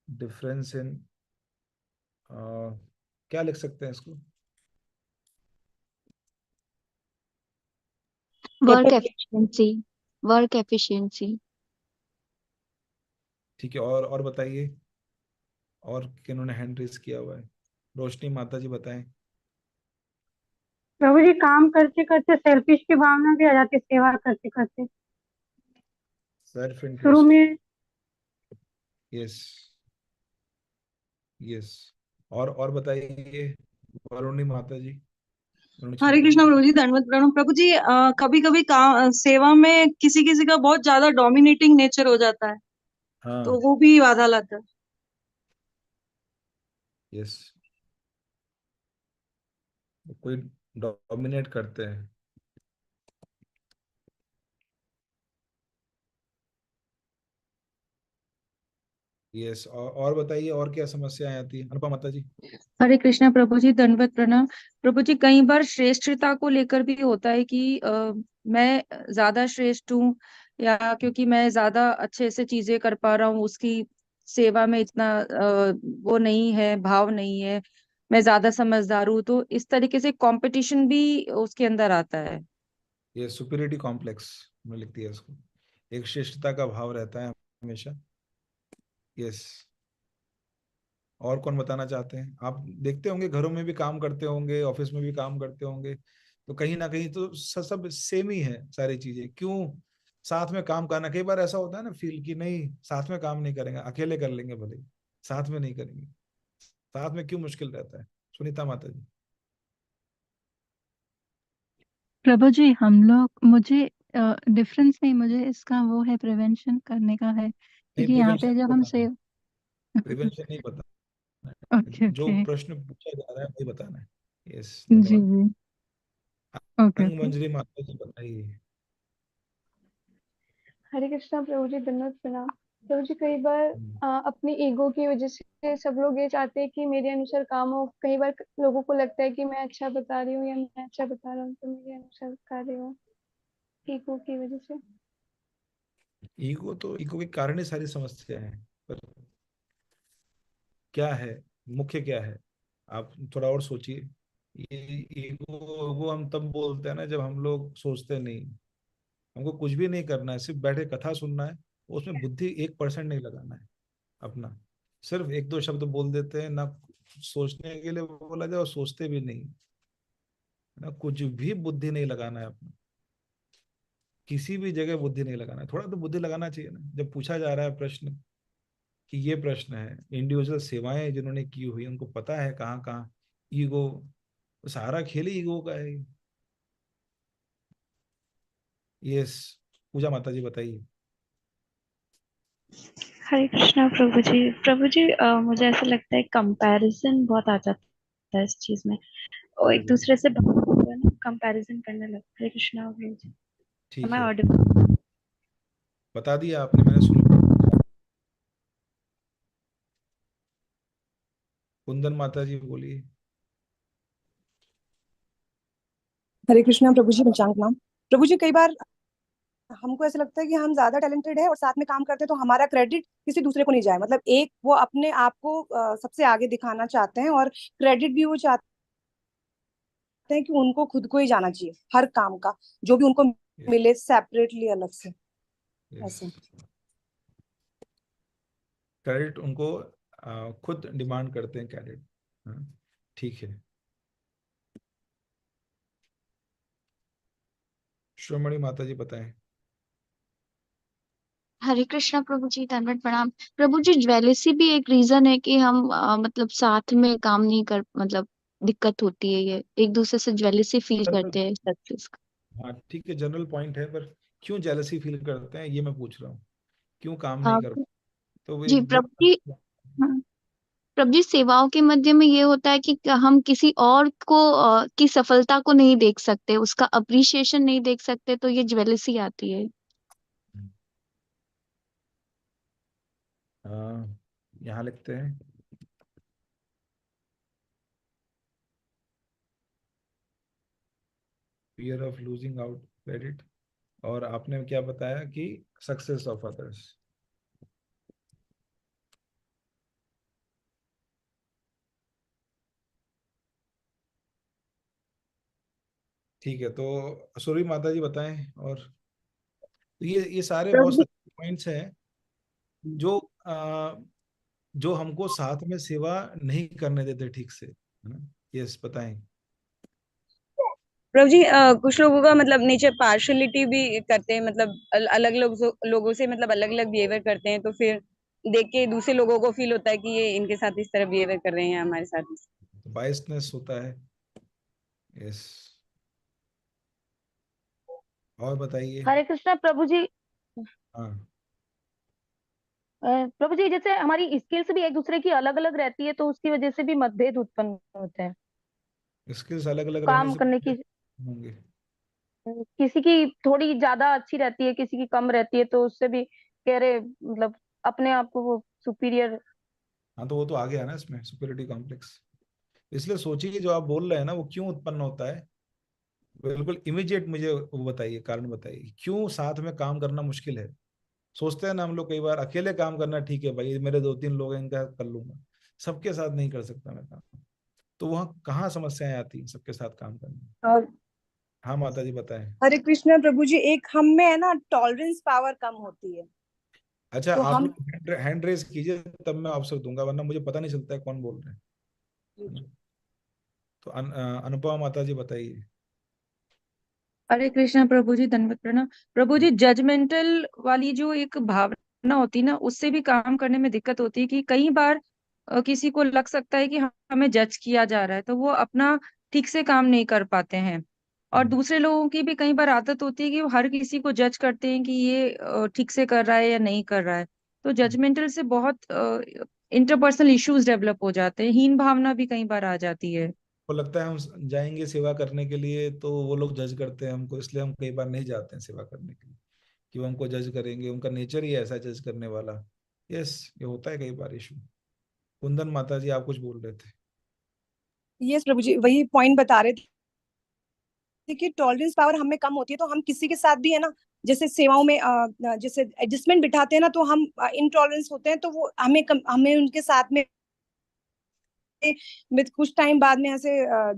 डिफरेंस इन, क्या लिख सकते हैं इसको? Work efficiency. Work efficiency. ठीक है, और बताइए, और किन्होंने हैंड रेस किया हुआ है? रोशनी माता जी बताएं। प्रभु जी, काम करते करते सेल्फिश की भावना भी आ जाती है सेवा करते करते। सेल्फ शुरू इंटरेस्ट। में यस, यस, और बताइए वरुणी माता जी। वरुणी हरे छात्रा कृष्णा जी। प्रभु जी, दंडवत प्रणाम। प्रभु जी, कभी कभी काम सेवा में किसी किसी का बहुत ज्यादा डोमिनेटिंग नेचर हो जाता है, तो हाँ, वो भी बाधा लाता है। यस, कोई डोमिनेट करते हैं। यस, और बताइए, और क्या समस्याएं आती है अनुपमा माता जी? हरे कृष्णा प्रभु जी, दंडवत प्रणाम। प्रभु जी, कई बार श्रेष्ठता को लेकर भी होता है कि मैं ज्यादा श्रेष्ठ हूँ, या क्योंकि मैं ज्यादा अच्छे से चीजें कर पा रहा हूँ, उसकी सेवा में इतना वो नहीं है, भाव नहीं है, मैं ज्यादा समझदार हूँ, तो इस तरीके से कंपटीशन भी उसके अंदर आता है। ये सुपीरियरिटी कॉम्प्लेक्स। उन्होंने लिख दिया इसको। एक श्रेष्ठता का भाव रहता है हमेशा। यस। और कौन बताना चाहते हैं? आप देखते होंगे घरों में भी काम करते होंगे, ऑफिस में भी काम करते होंगे, तो कहीं ना कहीं तो सब सेम ही है सारी चीजें। क्यों साथ में काम करना? कई बार ऐसा होता है ना फील कि नहीं साथ में काम नहीं करेंगे, अकेले कर लेंगे भले, साथ में नहीं करेंगे। साथ में क्यों मुश्किल रहता है? सुनीता माता जी। प्रभु जी हम लोग, मुझे डिफरेंस नहीं, मुझे इसका वो है प्रिवेंशन करने का है, नहीं, क्योंकि यहाँ प्रिवेंशन पे जब नहीं हम बताना, प्रिवेंशन नहीं बताना है। ओके जो ओके। प्रश्न पूछा जा रहा है वही बताना है। यस, जी धन्यवाद। जी। ओके रंग ओके। मंजरी माता जी बताइए। हरे कृष्णा प्रभु जी, दंडवत प्रणाम। प्रभु जी कई बार अपनी ईगो की वजह से सब लोग ये चाहते हैं कि मेरे अनुसार काम हो। कई बार लोगों को लगता है कि मैं अच्छा बता रही हूँ या मैं अच्छा बता रहा हूँ तो मेरे अनुसार कार्य हो, ईगो की वजह से। ईगो के कारण ही सारी समस्या है। पर क्या है, मुख्य क्या है? आप थोड़ा और सोचिए। ये ईगो वो हम तब बोलते हैं ना जब हम लोग सोचते नहीं। हमको कुछ भी नहीं करना है, सिर्फ बैठे कथा सुनना है। उसमें बुद्धि 1% नहीं लगाना है अपना। सिर्फ एक दो शब्द बोल देते हैं ना, सोचने के लिए बोला जाए और सोचते भी नहीं ना, कुछ भी बुद्धि नहीं लगाना है अपना। किसी भी जगह बुद्धि नहीं लगाना है। थोड़ा तो बुद्धि लगाना चाहिए ना जब पूछा जा रहा है प्रश्न। कि ये प्रश्न है, इंडिविजुअल सेवाएं जिन्होंने की हुई उनको पता है कहाँ कहाँ ईगो, सारा खेल ही ईगो का है। यस, पूजा माता जी बताइए। हरे कृष्णा प्रभु जी। प्रभु जी मुझे ऐसा लगता है कंपैरिजन बहुत आ जाता है इस चीज में, और एक दूसरे से कंपैरिजन करने लगता है। हरे कृष्णा प्रभु जी। ठीक Am I है, audible? बता दिया आपने, मैंने सुन। कुंदन माता जी बोलिए। हरे कृष्णा प्रभु जी, पंचांग नाम। प्रभु जी कई बार हमको ऐसा लगता है कि हम ज्यादा टैलेंटेड है और साथ में काम करते हैं तो हमारा क्रेडिट किसी दूसरे को नहीं जाए। मतलब एक वो अपने आप को सबसे आगे दिखाना चाहते हैं और क्रेडिट भी वो चाहते हैं कि उनको खुद को ही जाना चाहिए हर काम का, जो भी उनको मिले सेपरेटली अलग से। ऐसे क्रेडिट उनको खुद डिमांड करते हैं क्रेडिट। हाँ, ठीक है। श्रोमणी माता जी बताएं। हरे कृष्णा प्रभु जी, दंडवत प्रणाम। प्रभु जी ज्वेलसी भी एक रीजन है कि हम मतलब साथ में काम नहीं कर, मतलब दिक्कत होती है, ये एक दूसरे से ज्वेलसी फील करते हैं सक्सेस का। हाँ ठीक है, जनरल पॉइंट है, पर क्यों जेलसी फील करते हैं ये मैं पूछ रहा हूँ। क्यों काम नहीं कर, तो वो जी एक प्रभु जी। हाँ, प्रभु जी सेवाओं के मध्य में ये होता है कि हम किसी और को की सफलता को नहीं देख सकते, उसका अप्रिशिएशन नहीं देख सकते, तो ये ज्वेलसी आती है। यहाँ लिखते हैं fear of losing out credit, और आपने क्या बताया कि सक्सेस ऑफ अदर्स। ठीक है, तो सूर्य माता जी बताएं। और तो ये सारे बहुत सारे पॉइंट्स हैं जो जो हमको साथ में सेवा नहीं करने देते ठीक से, है ना। यस, बताएं। प्रभु जी कुछ लोगों का मतलब नेचर पार्शलिटी भी करते हैं, मतलब अलग लोगों से मतलब अलग अलग बिहेवियर करते हैं, तो फिर देख के दूसरे लोगों को फील होता है कि ये इनके साथ इस तरह बिहेवियर कर रहे हैं हमारे साथ। बायसनेस होता है। यस, और बताइए। हरे कृष्णा प्रभु जी। हाँ, प्रभु जी जैसे हमारी स्किल्स भी एक दूसरे की अलग अलग रहती है तो उसकी वजह से भी मतभेद उत्पन्न होते हैं स्किल्स अलग अलग रहने काम से करने की। होंगे। किसी की थोड़ी ज्यादा अच्छी रहती है, किसी की कम रहती है, तो उससे भी कह रहे मतलब अपने आप को वो सुपीरियर। हाँ, तो वो तो आ गया ना इसमें सुपीरियरिटी कॉम्प्लेक्स। इसलिए सोचिए जो आप बोल रहे हैं ना वो क्यों उत्पन्न होता है। बिल्कुल इमीडिएट मुझे वो बताइए, कारण बताइए क्यों साथ में काम करना मुश्किल है। सोचते हैं ना हम लोग कई बार अकेले काम करना ठीक है भाई, मेरे 2-3 लोग हैं इनका कर लूंगा, सबके साथ नहीं कर सकता मैं काम। तो वहाँ कहाँ समस्याएं आती हैं सबके साथ काम करने में। और हाँ माता जी बताएं। हरे कृष्णा प्रभु जी, एक हम में है ना टॉलरेंस पावर कम होती है। अच्छा तो आप हम लोग हैंड रेस कीजिए तब मैं अवसर दूंगा, वरना मुझे पता नहीं चलता है कौन बोल रहे हैं, है ना? तो अनुपमा माता जी बताइए। हरे कृष्णा प्रभु जी, दंडवत प्रणाम। प्रभु जी, जजमेंटल वाली जो एक भावना होती है ना, उससे भी काम करने में दिक्कत होती है कि कई बार किसी को लग सकता है कि हमें जज किया जा रहा है, तो वो अपना ठीक से काम नहीं कर पाते हैं। और दूसरे लोगों की भी कई बार आदत होती है कि वो हर किसी को जज करते हैं कि ये ठीक से कर रहा है या नहीं कर रहा है। तो जजमेंटल से बहुत इंटरपर्सनल इश्यूज डेवलप हो जाते हैं, हीन भावना भी कई बार आ जाती है। को लगता है हम जाएंगे सेवा करने के लिए तो वो लोग जज करते हैं हमको, इसलिए हम कई बार नहीं जाते हैं सेवा करने के लिए, कि वो हमको जज करेंगे, उनका नेचर ही ऐसा जज करने वाला। यस, ये होता है कई बार इशू। कुंदन माता जी आप कुछ बोल रहे थे। यस प्रभु जी, वही पॉइंट बता रहे थे कि टॉलरेंस पावर हम में कम होती है, तो हम किसी के साथ भी है ना, जैसे सेवाओं में जैसे एडजस्टमेंट बिठाते हैं ना, तो हम इनटॉलरेंस होते हैं, तो वो हमें उनके साथ में कुछ टाइम बाद में ऐसे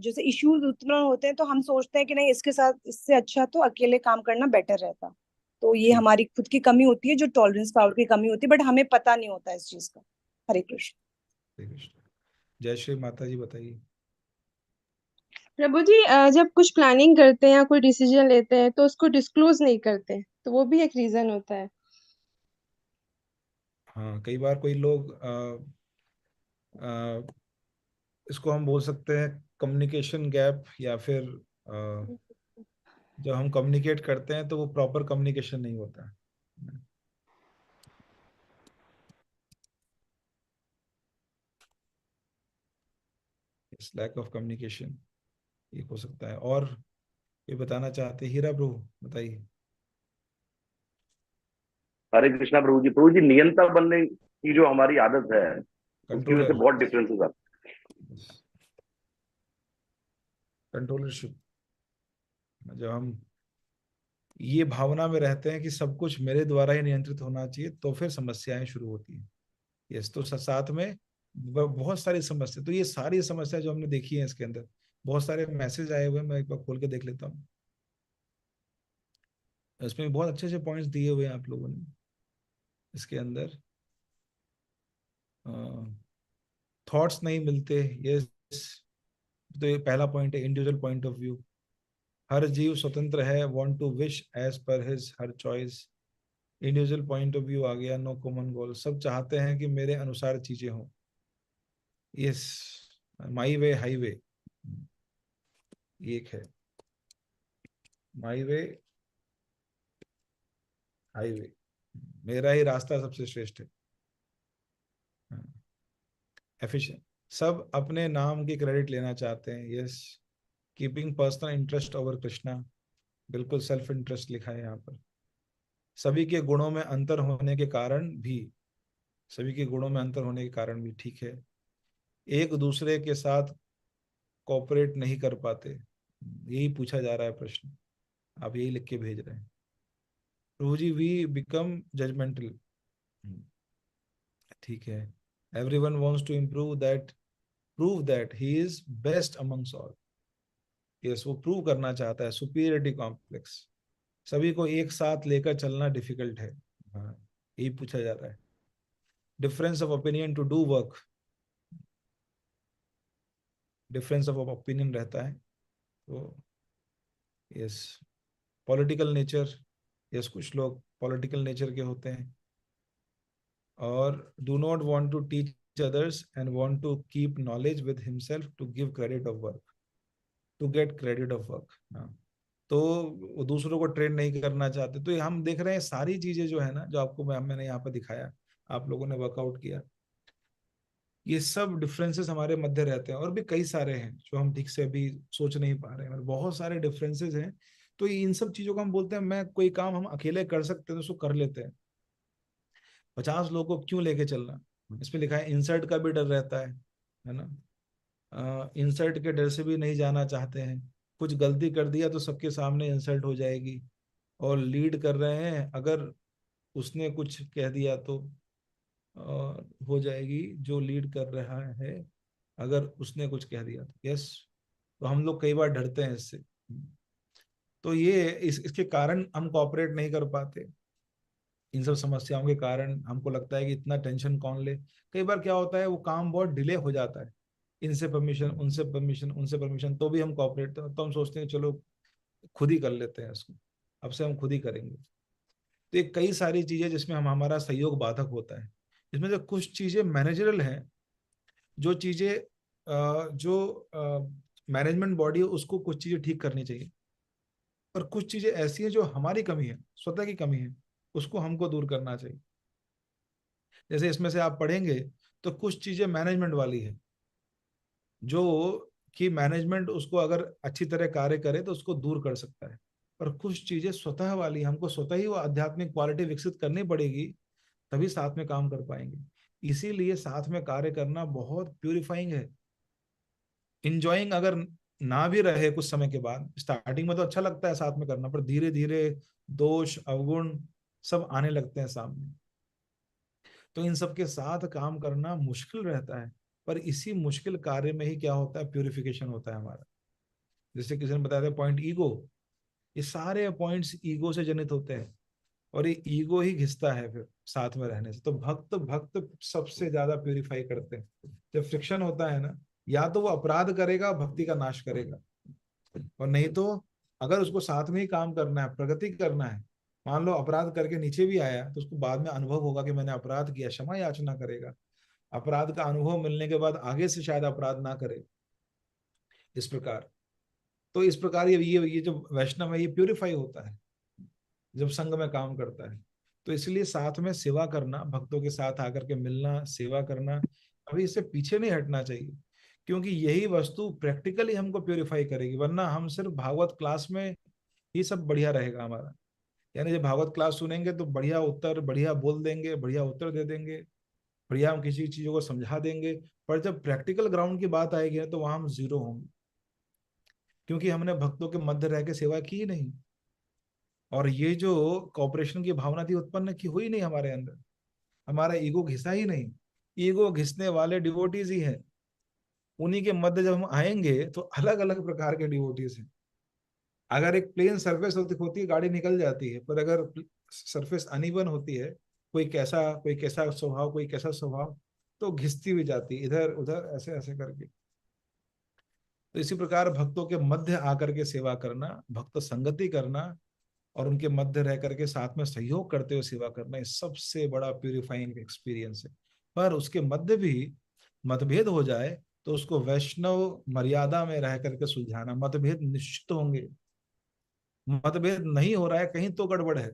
जैसे इश्यूज उत्पन्न होते हैं, तो हम सोचते हैं कि नहीं, इसके साथ इससे अच्छा तो अकेले काम करना बेटर रहता। तो ये ठीक, हमारी खुद की कमी होती है, जो टॉलरेंस पावर की कमी होती है, बट हमें पता नहीं होता इस चीज का। हरे कृष्ण। हरे कृष्ण। जय श्री माता जी बताइए। प्रभु जी, जब कुछ प्लानिंग करते हैं या कोई डिसीजन लेते हैं तो उसको डिस्क्लोज नहीं करते, तो वो भी एक रीजन होता है। हाँ कई बार कोई लोग इसको हम बोल सकते हैं कम्युनिकेशन गैप, या फिर जब हम कम्युनिकेट करते हैं तो वो प्रॉपर कम्युनिकेशन नहीं होता है। इस लैक ऑफ कम्युनिकेशन ये हो सकता है। और ये बताना चाहते हैं, हीरा प्रभु बताइए। हरे कृष्णा प्रभु जी। प्रभु जी, नियंता बनने की जो हमारी आदत है उसकी वजह से कंट्रोलर, बहुत डिफरेंसेस आते कंट्रोलरशिप, जब हम ये भावना में रहते हैं कि सब कुछ मेरे द्वारा ही नियंत्रित होना चाहिए, तो फिर समस्याएं शुरू होती हैं। यस, तो साथ में बहुत सारी समस्या, तो ये सारी समस्या जो हमने देखी है इसके अंदर बहुत सारे मैसेज आए हुए हैं, मैं एक बार खोल के देख लेता हूँ। इसमें बहुत अच्छे अच्छे पॉइंट्स दिए हुए हैं आप लोगों ने इसके अंदर। थॉट्स नहीं मिलते, यस, तो ये पहला पॉइंट है, इंडिविजुअल पॉइंट ऑफ व्यू। हर जीव स्वतंत्र है, want to wish as per his her choice. Individual point of view आ गया, नो कॉमन गोल, सब चाहते हैं कि मेरे अनुसार चीजें हों। यस, माई वे हाईवे एक है, माई वे हाईवे, मेरा ही रास्ता सबसे श्रेष्ठ है। एफिशिएंट, सब अपने नाम की क्रेडिट लेना चाहते हैं। Yes, keeping personal interest over Krishna, बिल्कुल सेल्फ इंटरेस्ट लिखा है यहाँ पर। सभी के गुणों में अंतर होने के कारण भी, सभी के गुणों में अंतर होने के कारण भी, ठीक है, एक दूसरे के साथ कोऑपरेट नहीं कर पाते, यही पूछा जा रहा है प्रश्न, आप यही लिख के भेज रहे हैं। प्रभु जी, वी बिकम जजमेंटल, ठीक है, everyone wants to improve that, prove that he is best amongst all. Yes, वो प्रूव करना चाहता है, सुपीरियरिटी कॉम्प्लेक्स, सभी को एक साथ लेकर चलना डिफिकल्ट है। हाँ, यही पूछा जा रहा है। Difference of opinion to do work, difference of opinion रहता है। तो यस, पॉलिटिकल नेचर, यस, कुछ लोग पॉलिटिकल नेचर के होते हैं, और do not want to teach others and want to keep knowledge with himself to give credit of work, to get credit of work. हाँ, तो वो दूसरों को ट्रेन नहीं करना चाहते। तो ये हम देख रहे हैं सारी चीजें जो है ना, जो आपको मैंने यहाँ पर दिखाया, आप लोगों ने वर्कआउट किया, ये सब डिफरेंसेस हमारे मध्य रहते हैं, और भी कई सारे हैं जो हम ठीक से अभी सोच नहीं पा रहे हैं, बहुत सारे डिफरेंसेस हैं। तो इन सब चीजों को हम बोलते हैं, मैं कोई काम हम अकेले कर सकते हैं तो उसको कर लेते हैं, 50 लोगों को क्यों लेके चलना। इसमें लिखा है इंसल्ट का भी डर रहता है ना, इंसल्ट के डर से भी नहीं जाना चाहते हैं, कुछ गलती कर दिया तो सबके सामने इंसल्ट हो जाएगी, और लीड कर रहे हैं, अगर उसने कुछ कह दिया तो हो जाएगी, जो लीड कर रहा है अगर उसने कुछ कह दिया तो। यस, तो हम लोग कई बार डरते हैं इससे। तो ये इसके कारण हम कॉपरेट नहीं कर पाते। इन सब समस्याओं के कारण हमको लगता है कि इतना टेंशन कौन ले। कई बार क्या होता है, वो काम बहुत डिले हो जाता है, इनसे परमिशन, उनसे परमिशन, उनसे परमिशन, तो भी हम कॉपरेट, तो हम सोचते हैं चलो खुद ही कर लेते हैं इसको, अब से हम खुद ही करेंगे। तो ये कई सारी चीजें जिसमें हमारा सहयोग बाधक होता है। इसमें से कुछ चीजें मैनेजरल हैं, जो चीजें जो मैनेजमेंट बॉडी है उसको कुछ चीजें ठीक करनी चाहिए, और कुछ चीजें ऐसी हैं जो हमारी कमी है, स्वतः की कमी है, उसको हमको दूर करना चाहिए। जैसे इसमें से आप पढ़ेंगे तो कुछ चीजें मैनेजमेंट वाली है, जो कि मैनेजमेंट उसको अगर अच्छी तरह कार्य करे तो उसको दूर कर सकता है, और कुछ चीजें स्वतः वाली, हमको स्वतः ही वो आध्यात्मिक क्वालिटी विकसित करनी पड़ेगी, तभी साथ में काम कर पाएंगे। इसीलिए साथ में कार्य करना बहुत प्यूरिफाइंग है। इंजॉइंग अगर ना भी रहे कुछ समय के बाद, स्टार्टिंग में तो अच्छा लगता है साथ में करना, पर धीरे धीरे दोष अवगुण सब आने लगते हैं सामने। तो इन सब के साथ काम करना मुश्किल रहता है, पर इसी मुश्किल कार्य में ही क्या होता है, प्यूरिफिकेशन होता है हमारा। जैसे किसी ने बताया था पॉइंट ईगो, ये सारे पॉइंट्स ईगो से जनित होते हैं, और ये ईगो ही घिसता है फिर साथ में रहने से। तो भक्त भक्त सबसे ज्यादा प्यूरिफाई करते हैं। जब फ्रिक्शन होता है ना, या तो वो अपराध करेगा, भक्ति का नाश करेगा, और नहीं तो अगर उसको साथ में ही काम करना है, प्रगति करना है, मान लो अपराध करके नीचे भी आया तो उसको बाद में अनुभव होगा कि मैंने अपराध किया, क्षमा याचना करेगा, अपराध का अनुभव मिलने के बाद आगे से शायद अपराध ना करे, इस प्रकार। तो इस प्रकार ये जो वैष्णव है ये प्यूरिफाई होता है जब संघ में काम करता है। तो इसलिए साथ में सेवा करना, भक्तों के साथ आकर के मिलना, सेवा करना, अभी इससे पीछे नहीं हटना चाहिए, क्योंकि यही वस्तु प्रैक्टिकली हमको प्यूरिफाई करेगी। वरना हम सिर्फ भागवत क्लास में ही सब बढ़िया रहेगा हमारा, यानी जब भागवत क्लास सुनेंगे तो बढ़िया उत्तर, बढ़िया बोल देंगे, बढ़िया उत्तर दे देंगे, बढ़िया हम किसी चीजों को समझा देंगे, पर जब प्रैक्टिकल ग्राउंड की बात आएगी तो वहां हम जीरो होंगे, क्योंकि हमने भक्तों के मध्य रह के सेवा की ही नहीं, और ये जो कॉपरेशन की भावना थी उत्पन्न की हुई नहीं हमारे अंदर, हमारा ईगो घिसा ही नहीं। ईगो घिसने वाले डिवोटीज ही हैं, उन्हीं के मध्य जब हम आएंगे तो अलग अलग प्रकार के डिवोटीज हैं। अगर एक प्लेन सरफेस होती है, गाड़ी निकल जाती है, पर अगर सरफेस अनइवन होती है, कोई कैसा स्वभाव, कोई कैसा स्वभाव, तो घिसती हुई जाती है इधर उधर, ऐसे ऐसे करके। तो इसी प्रकार भक्तों के मध्य आकर के सेवा करना, भक्त संगति करना, और उनके मध्य रह करके साथ में सहयोग करते हुए सेवा करना, ये सबसे बड़ा प्यूरिफाइंग एक्सपीरियंस है। पर उसके मध्य भी मतभेद हो जाए तो उसको वैष्णव मर्यादा में रह करके सुलझाना। मतभेद निश्चित होंगे, मतभेद नहीं हो रहा है कहीं तो गड़बड़ है।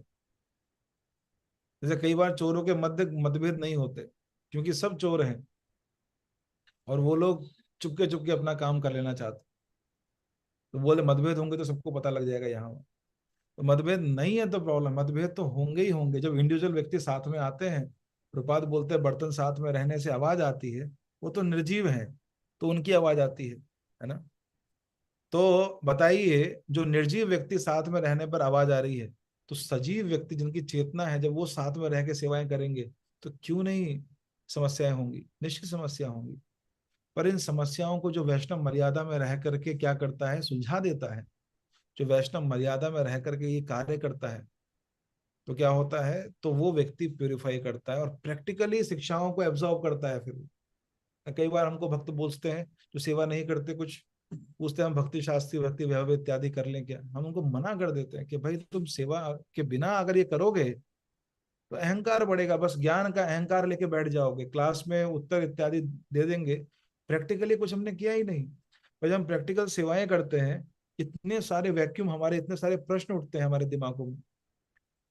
जैसे कई बार चोरों के मध्य मतभेद नहीं होते, क्योंकि सब चोर हैं और वो लोग चुपके चुपके अपना काम कर लेना चाहते, तो बोले मतभेद होंगे तो सबको पता लग जाएगा यहाँ। तो मतभेद नहीं है तो प्रॉब्लम, मतभेद तो होंगे ही होंगे। जब इंडिविजुअल व्यक्ति साथ में आते हैं, प्रपात बोलते हैं बर्तन साथ में रहने से आवाज आती है, वो तो निर्जीव है तो उनकी आवाज आती है ना। तो बताइए, जो निर्जीव व्यक्ति साथ में रहने पर आवाज आ रही है, तो सजीव व्यक्ति जिनकी चेतना है, जब वो साथ में रह के सेवाएं करेंगे तो क्यों नहीं समस्याएं होंगी, निश्चित समस्या होंगी। पर इन समस्याओं को जो वैष्णव मर्यादा में रह करके क्या करता है, सुलझा देता है, जो वैष्णव मर्यादा में रह करके ये कार्य करता है, तो क्या होता है, तो वो व्यक्ति प्यूरिफाई करता है और प्रैक्टिकली शिक्षाओं को एब्जॉर्व करता है। फिर कई बार हमको भक्त बोलते हैं जो सेवा नहीं करते, कुछ पूछते हैं हम भक्ति शास्त्री, भक्ति वैभव इत्यादि कर लें क्या, हम उनको मना कर देते हैं कि भाई तुम सेवा के बिना अगर ये करोगे तो अहंकार बढ़ेगा, बस ज्ञान का अहंकार लेके बैठ जाओगे, क्लास में उत्तर इत्यादि दे देंगे, प्रैक्टिकली कुछ हमने किया ही नहीं। पर जब हम प्रैक्टिकल सेवाएं करते हैं, इतने सारे वैक्यूम हमारे, इतने सारे प्रश्न उठते हैं हमारे दिमागों में,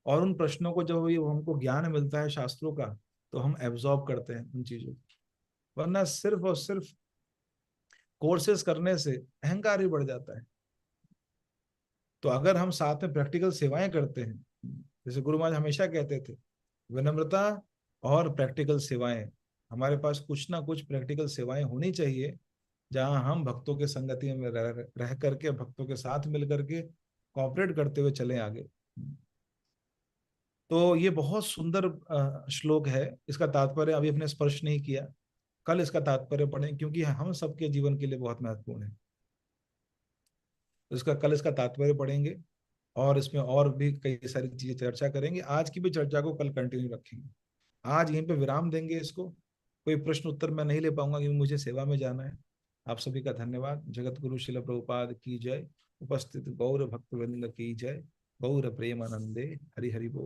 और उन प्रश्नों को जब ये हमको ज्ञान मिलता है शास्त्रों का, तो हम एब्जॉर्ब करते हैं उन चीजों को। वरना सिर्फ और सिर्फ कोर्सेज करने से अहंकार ही बढ़ जाता है। तो अगर हम साथ में प्रैक्टिकल सेवाएं करते हैं, जैसे गुरु महाराज हमेशा कहते थे, विनम्रता और प्रैक्टिकल सेवाएं, हमारे पास कुछ ना कुछ प्रैक्टिकल सेवाएं होनी चाहिए, जहां हम भक्तों के संगति में रह करके, भक्तों के साथ मिल करके कॉपरेट करते हुए चले आगे। तो ये बहुत सुंदर श्लोक है, इसका तात्पर्य अभी अपने स्पर्श नहीं किया, कल इसका तात्पर्य पढ़ें, क्योंकि हम सबके जीवन के लिए बहुत महत्वपूर्ण है। तो इसका कल इसका तात्पर्य पढ़ेंगे। और इसमें और भी कई सारी चीजें चर्चा करेंगे। आज की भी चर्चा को कल कंटिन्यू रखेंगे। आज यहीं पे विराम देंगे इसको। कोई प्रश्न उत्तर मैं नहीं ले पाऊंगा क्योंकि मुझे सेवा में जाना है। आप सभी का धन्यवाद। जगत गुरु शिल प्रभुपाद की जय। उपस्थित गौर भक्तवृंद की जय। गौर प्रेमानंदे हरि हरि बोल।